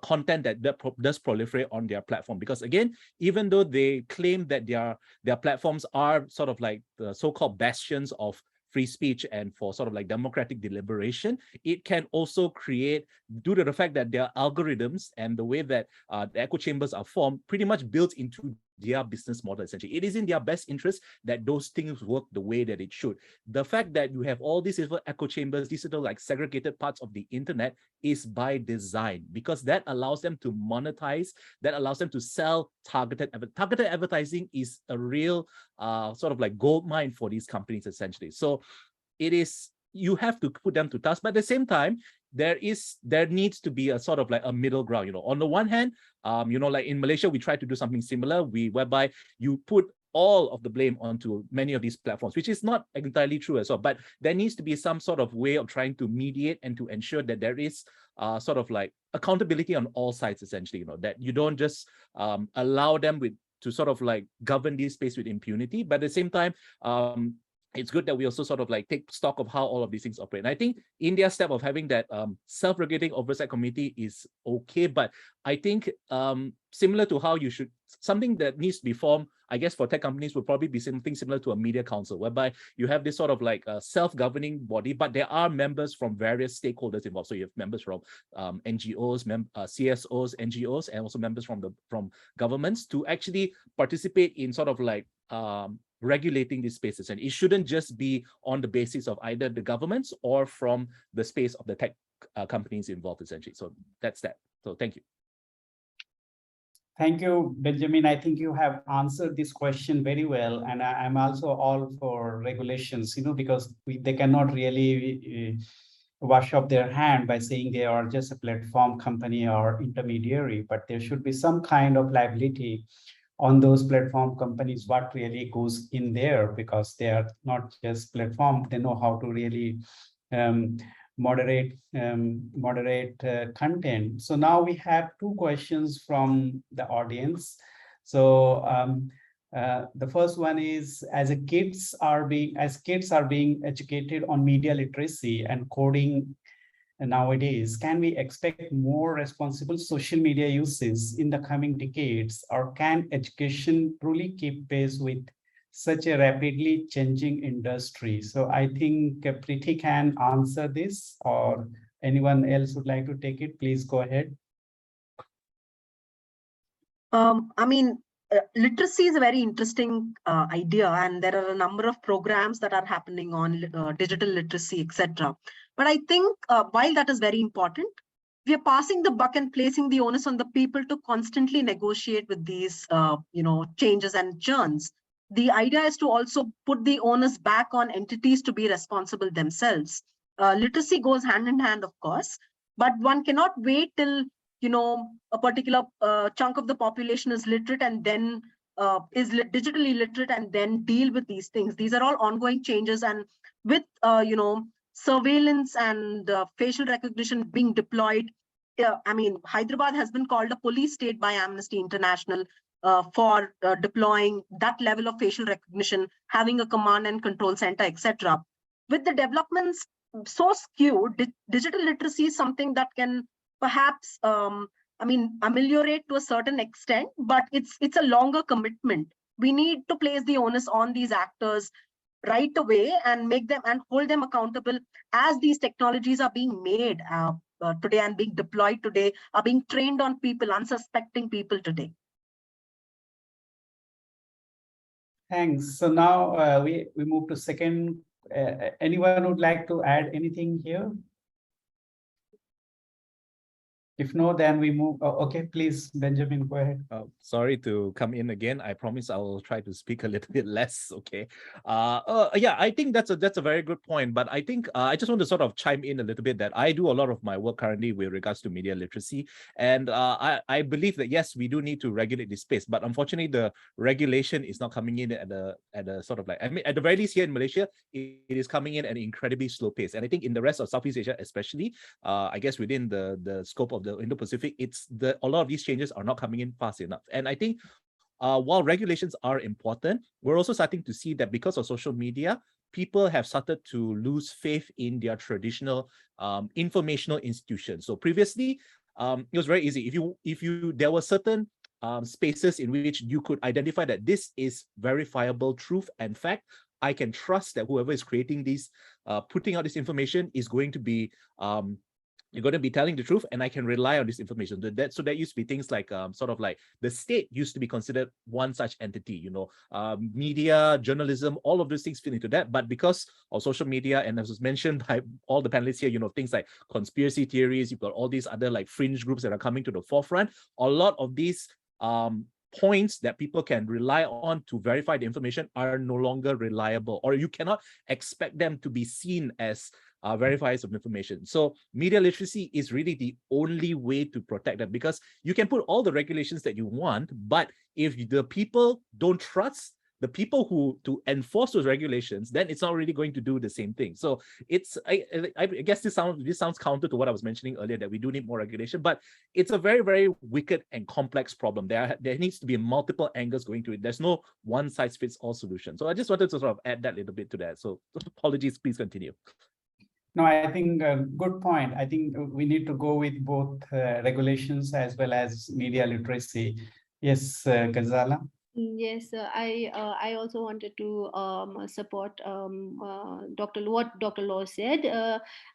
content that does proliferate on their platform. Because again, even though they claim that their platforms are sort of like the so-called bastions of free speech and for sort of like democratic deliberation, it can also create, due to the fact that their algorithms and the way that the echo chambers are formed, pretty much built into their business model, essentially. It is in their best interest that those things work the way that it should. The fact that you have all these little echo chambers, these little like segregated parts of the internet, is by design, because that allows them to monetize, that allows them to sell targeted advertising is a real sort of like gold mine for these companies, essentially. So it is, you have to put them to task, but at the same time, there needs to be a sort of like a middle ground. On the one hand, like in Malaysia, we try to do something similar, whereby you put all of the blame onto many of these platforms, which is not entirely true as well. But there needs to be some sort of way of trying to mediate and to ensure that there is sort of like accountability on all sides, essentially. That you don't just allow them to sort of like govern this space with impunity, but at the same time, it's good that we also sort of like take stock of how all of these things operate. And I think India's step of having that self-regulating oversight committee is okay, but I think similar to how something that needs to be formed, I guess for tech companies would probably be something similar to a media council, whereby you have this sort of like a self-governing body, but there are members from various stakeholders involved. So you have members from NGOs, CSOs, NGOs, and also members from governments to actually participate in sort of like regulating these spaces. And it shouldn't just be on the basis of either the governments or from the space of the tech companies involved, essentially. So that's that. So thank you. Thank you, Benjamin. I think you have answered this question very well. And I'm also all for regulations, because they cannot really wash up their hand by saying they are just a platform company or intermediary, but there should be some kind of liability on those platform companies, what really goes in there, because they are not just platform, they know how to really um, moderate content. So now we have two questions from the audience. So the first one is, as kids are being educated on media literacy and coding nowadays, can we expect more responsible social media uses in the coming decades, or can education truly keep pace with such a rapidly changing industry? So I think Preeti can answer this, or anyone else would like to take it, please go ahead. Literacy is a very interesting idea, and there are a number of programs that are happening on digital literacy, etc. But I think while that is very important, we are passing the buck and placing the onus on the people to constantly negotiate with these, changes and churns. The idea is to also put the onus back on entities to be responsible themselves. Literacy goes hand in hand, of course, but one cannot wait till a particular chunk of the population is literate and then digitally literate and then deal with these things. These are all ongoing changes, and with surveillance and facial recognition being deployed. Hyderabad has been called a police state by Amnesty International for deploying that level of facial recognition, having a command and control center, etc. With the developments so skewed, digital literacy is something that can perhaps ameliorate to a certain extent, but it's a longer commitment. We need to place the onus on these actors right away and make them and hold them accountable as these technologies are being made today and being deployed today, are being trained on people, unsuspecting people today. Thanks. So now we move to second. Anyone would like to add anything here? If no, then we move. Oh, okay, please, Benjamin, go ahead. Sorry to come in again. I promise I will try to speak a little bit less. Okay. Yeah, I think that's a very good point. But I think I just want to sort of chime in a little bit that I do a lot of my work currently with regards to media literacy, and I believe that yes, we do need to regulate this space. But unfortunately, the regulation is not coming in at a sort of like, I mean, at the very least here in Malaysia, it is coming in at an incredibly slow pace. And I think in the rest of Southeast Asia, especially, I guess within the scope of the Indo-Pacific, a lot of these changes are not coming in fast enough. And I think while regulations are important, we're also starting to see that because of social media, people have started to lose faith in their traditional informational institutions. So previously, it was very easy. If you there were certain spaces in which you could identify that this is verifiable truth and fact, I can trust that whoever is creating these, putting out this information is going to be you're going to be telling the truth, and I can rely on this information. So that used to be things like sort of like the state used to be considered one such entity, media, journalism, all of those things fit into that. But because of social media, and as was mentioned by all the panelists here, things like conspiracy theories, you've got all these other like fringe groups that are coming to the forefront. A lot of these points that people can rely on to verify the information are no longer reliable, or you cannot expect them to be seen as verifiers of information. So media literacy is really the only way to protect that, because you can put all the regulations that you want, but if the people don't trust the people who to enforce those regulations, then it's not really going to do the same thing. So I guess this sounds counter to what I was mentioning earlier, that we do need more regulation, but it's a very, very wicked and complex problem. There needs to be multiple angles going to it. There's no one size fits all solution. So I just wanted to sort of add that little bit to that. So apologies, please continue. No, I think good point. I think we need to go with both regulations as well as media literacy. Yes, Ghazala. Yes, I also wanted to support what Dr. Law said,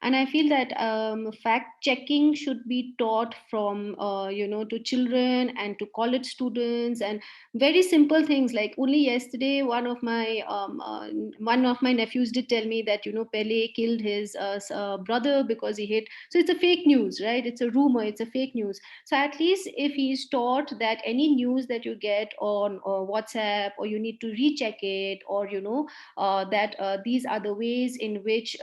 and I feel that fact checking should be taught from to children and to college students, and very simple things like only yesterday one of my nephews did tell me that Pele killed his brother because he hit. So it's a fake news, right? It's a rumor. It's a fake news. So at least if he's taught that any news that you get on WhatsApp, or you need to recheck it, or that these are the ways in which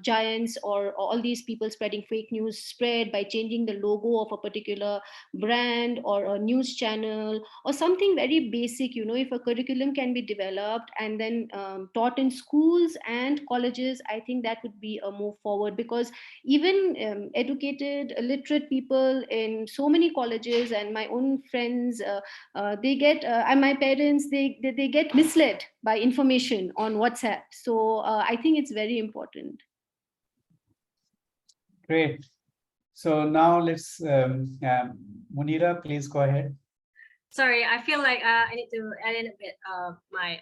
giants or all these people spreading fake news spread by changing the logo of a particular brand or a news channel or something very basic. If a curriculum can be developed and then taught in schools and colleges, I think that would be a move forward, because even educated literate people in so many colleges and my own friends, they get and my parents, they get misled by information on WhatsApp. So I think it's very important. Great. So now let's, Munira, please go ahead. Sorry, I feel like I need to add in a bit of my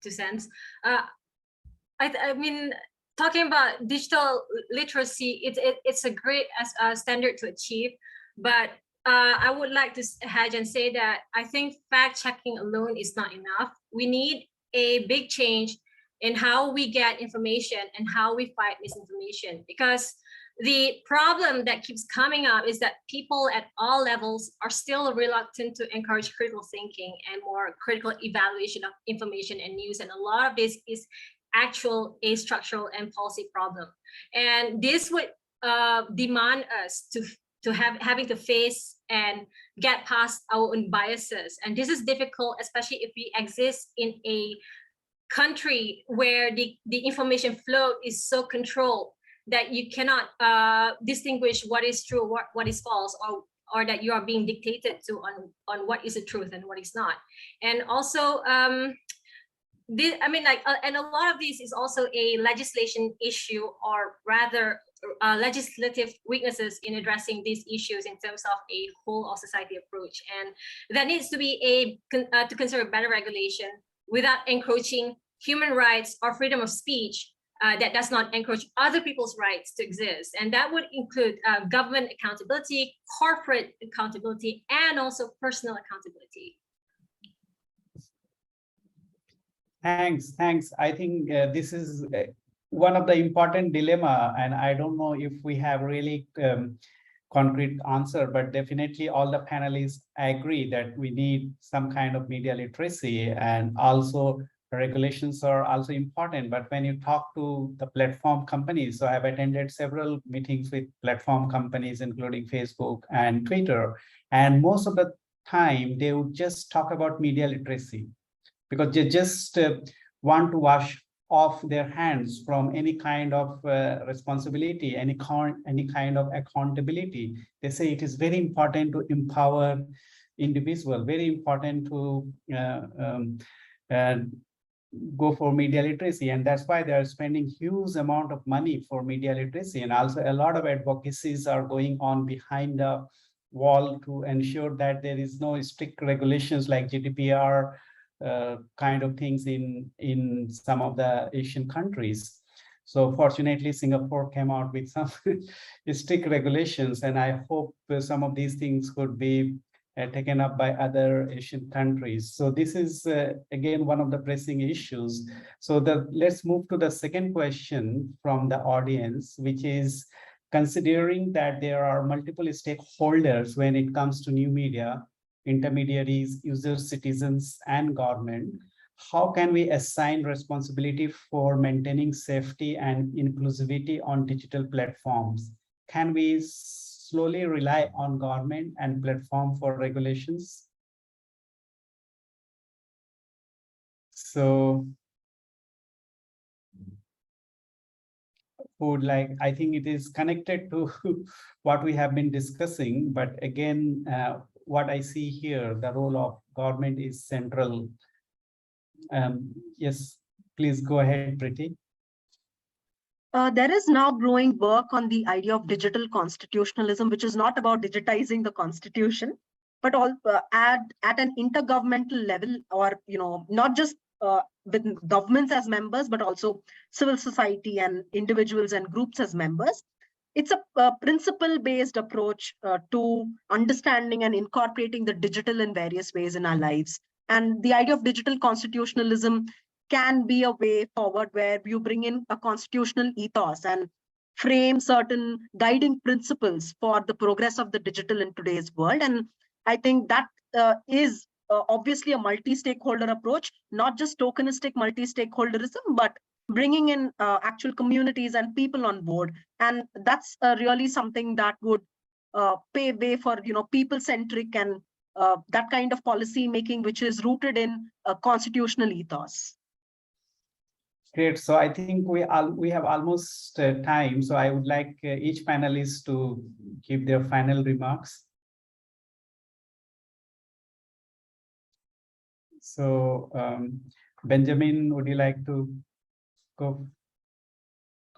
2 cents. I mean, talking about digital literacy, it's a great standard to achieve, but I would like to hedge and say that I think fact checking alone is not enough. We need a big change in how we get information and how we fight misinformation, because the problem that keeps coming up is that people at all levels are still reluctant to encourage critical thinking and more critical evaluation of information and news. And a lot of this is actual a structural and policy problem. And this would demand us to having to face and get past our own biases. And this is difficult, especially if we exist in a country where the information flow is so controlled that you cannot distinguish what is true, what is false, or that you are being dictated to on what is the truth and what is not. And also, and a lot of this is also a legislation issue, or rather legislative weaknesses in addressing these issues in terms of a whole of society approach. And there needs to be to consider better regulation without encroaching human rights or freedom of speech, that does not encroach other people's rights to exist. And that would include government accountability, corporate accountability, and also personal accountability. Thanks. I think this is one of the important dilemma, and I don't know if we have really concrete answer, but definitely all the panelists agree that we need some kind of media literacy, and also regulations are also important. But when you talk to the platform companies, so I've attended several meetings with platform companies, including Facebook and Twitter, and most of the time they would just talk about media literacy, because they just want to wash off their hands from any kind of responsibility, any kind of accountability. They say it is very important to empower individual, very important to go for media literacy, and that's why they are spending huge amount of money for media literacy. And also a lot of advocacies are going on behind the wall to ensure that there is no strict regulations like GDPR kind of things in some of the Asian countries. So fortunately, Singapore came out with some strict regulations, and I hope some of these things could be taken up by other Asian countries. So this is again one of the pressing issues. So let's move to the second question from the audience, which is, considering that there are multiple stakeholders when it comes to new media, intermediaries, users, citizens, and government, how can we assign responsibility for maintaining safety and inclusivity on digital platforms? Can we slowly rely on government and platform for regulations? So I think it is connected to what we have been discussing, but again, what I see here, the role of government is central. Yes, please go ahead, Preeti. There is now growing work on the idea of digital constitutionalism, which is not about digitizing the constitution, but all at an intergovernmental level, or not just with governments as members, but also civil society and individuals and groups as members. It's a principle-based approach to understanding and incorporating the digital in various ways in our lives. And the idea of digital constitutionalism can be a way forward where you bring in a constitutional ethos and frame certain guiding principles for the progress of the digital in today's world. And I think that is obviously a multi-stakeholder approach, not just tokenistic multi-stakeholderism, but bringing in actual communities and people on board. And that's really something that would pave way for people-centric and that kind of policy making, which is rooted in a constitutional ethos. Great. So I think we have almost time. So I would like each panelist to give their final remarks. So Benjamin, would you like to go?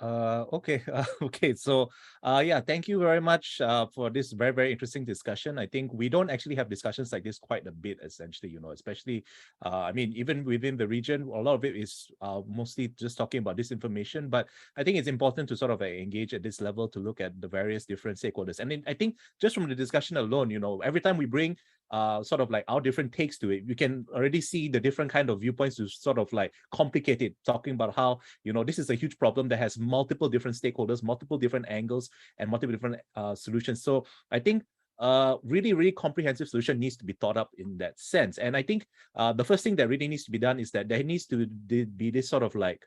Okay. Okay. So, yeah, thank you very much for this very, very interesting discussion. I think we don't actually have discussions like this quite a bit, essentially, especially, I mean, even within the region, a lot of it is mostly just talking about disinformation. But I think it's important to sort of engage at this level to look at the various different stakeholders. And then I think just from the discussion alone, every time we bring sort of like our different takes to it, you can already see the different kind of viewpoints to sort of like complicate it, talking about how, this is a huge problem that has multiple different stakeholders, multiple different angles, and multiple different solutions. So I think really, really comprehensive solution needs to be thought up in that sense. And I think the first thing that really needs to be done is that there needs to be this sort of like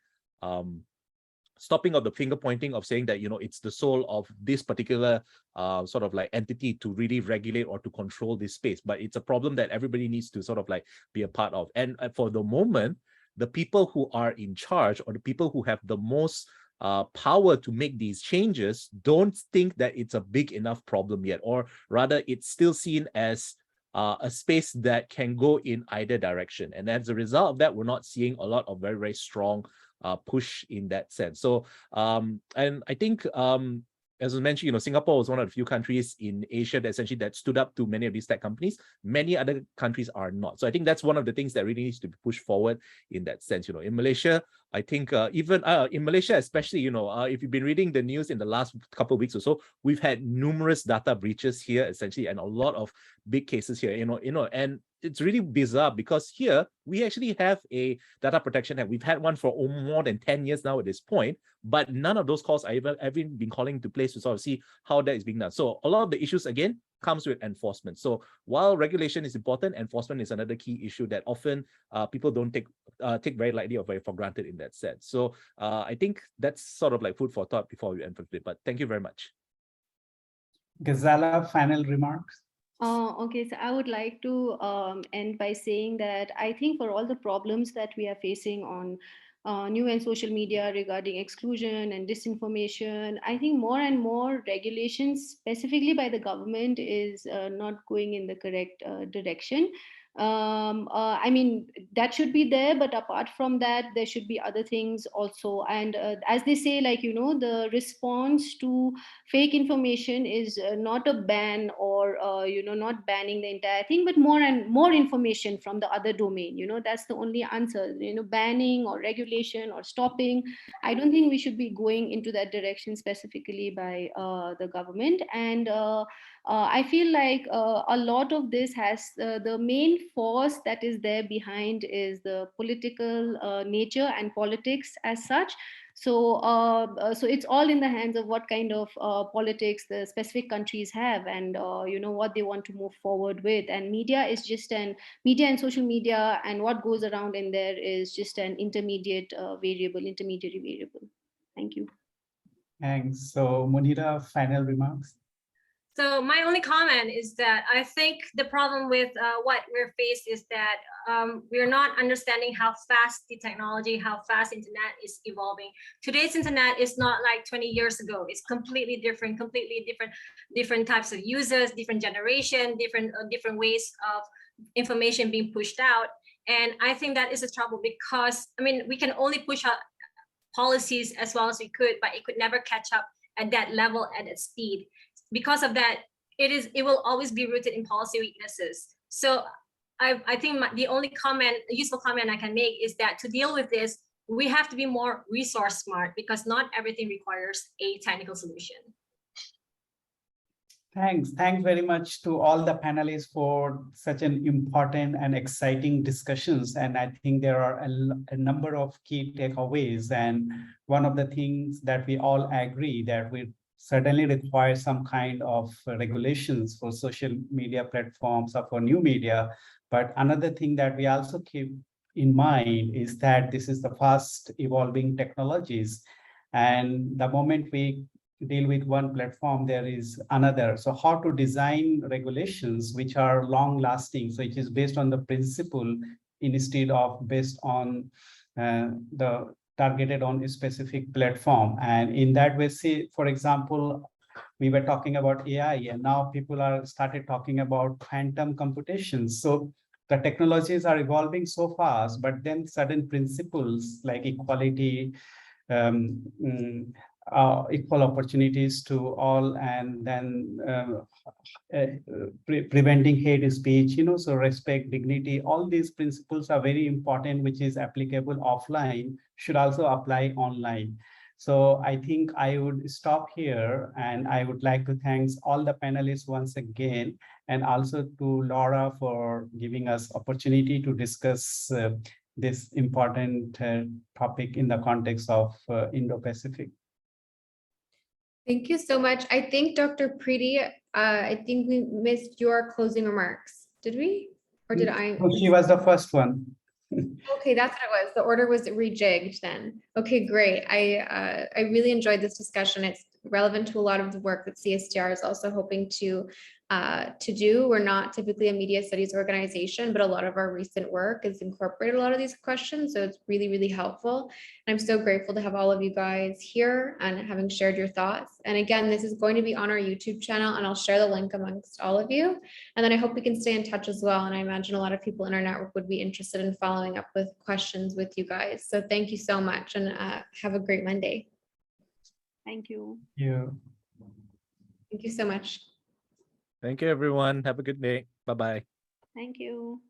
stopping of the finger pointing of saying that, it's the soul of this particular sort of like entity to really regulate or to control this space. But it's a problem that everybody needs to sort of like be a part of. And for the moment, the people who are in charge, or the people who have the most power to make these changes, don't think that it's a big enough problem yet, or rather it's still seen as a space that can go in either direction. And as a result of that, we're not seeing a lot of very, very strong push in that sense. So, and I think, as I mentioned, Singapore was one of the few countries in Asia that stood up to many of these tech companies. Many other countries are not. So I think that's one of the things that really needs to be pushed forward in that sense. In Malaysia, I think even in Malaysia, especially, if you've been reading the news in the last couple of weeks or so, we've had numerous data breaches here, essentially, and a lot of big cases here, and it's really bizarre because here we actually have a data protection act. We've had one for more than 10 years now at this point, but none of those calls have even been calling into place to sort of see how that is being done. So a lot of the issues, again, comes with enforcement. So while regulation is important, enforcement is another key issue that often people don't take very lightly or very for granted in that sense. So I think that's sort of like food for thought before we end for today. But thank you very much. Ghazala, final remarks. Okay, so I would like to end by saying that I think for all the problems that we are facing on new and social media regarding exclusion and disinformation, I think more and more regulations, specifically by the government, is not going in the correct direction. I mean, that should be there, but apart from that, there should be other things also. And as they say, like, the response to fake information is not a ban or, not banning the entire thing, but more and more information from the other domain. That's the only answer. Banning or regulation or stopping, I don't think we should be going into that direction specifically by the government. And I feel like a lot of this has the main force that is there behind is the political nature and politics as such. So, so it's all in the hands of what kind of politics the specific countries have, and what they want to move forward with. And media is just media and social media, and what goes around in there is just an intermediary variable. Thank you. Thanks. So Munira, final remarks. So my only comment is that I think the problem with what we're faced is that we're not understanding how fast the technology, how fast internet is evolving. Today's internet is not like 20 years ago. It's completely different types of users, different generation, different ways of information being pushed out. And I think that is a trouble because, I mean, we can only push out policies as well as we could, but it could never catch up at that level, at that speed. Because of that, it will always be rooted in policy weaknesses. So I think the only useful comment I can make is that to deal with this, we have to be more resource smart, because not everything requires a technical solution. Thanks very much to all the panelists for such an important and exciting discussions. And I think there are a number of key takeaways. And one of the things that we all agree that we certainly require some kind of regulations for social media platforms or for new media. But another thing that we also keep in mind is that this is the fast evolving technologies. And the moment we deal with one platform, there is another. So how to design regulations which are long lasting, so it is based on the principle instead of based on the targeted on a specific platform. And in that way, say, for example, we were talking about AI, and now people are started talking about quantum computations. So the technologies are evolving so fast, but then certain principles like equality, equal opportunities to all, and then preventing hate speech, so respect, dignity, all these principles are very important, which is applicable offline, should also apply online. So I think I would stop here, and I would like to thank all the panelists once again, and also to Laura for giving us opportunity to discuss this important topic in the context of Indo-Pacific. Thank you so much. I think Dr. Preeti, I think we missed your closing remarks. Did we? Or did I? Oh, she was the first one. Okay, that's what it was. The order was rejigged then. Okay, great. I really enjoyed this discussion. It's relevant to a lot of the work that CSTR is also hoping to do. We're not typically a media studies organization, but a lot of our recent work has incorporated a lot of these questions. So it's really, really helpful. And I'm so grateful to have all of you guys here and having shared your thoughts. And again, this is going to be on our YouTube channel, and I'll share the link amongst all of you. And then I hope we can stay in touch as well. And I imagine a lot of people in our network would be interested in following up with questions with you guys. So thank you so much, and have a great Monday. Thank you. Yeah. Thank you so much. Thank you, everyone. Have a good day. Bye-bye. Thank you.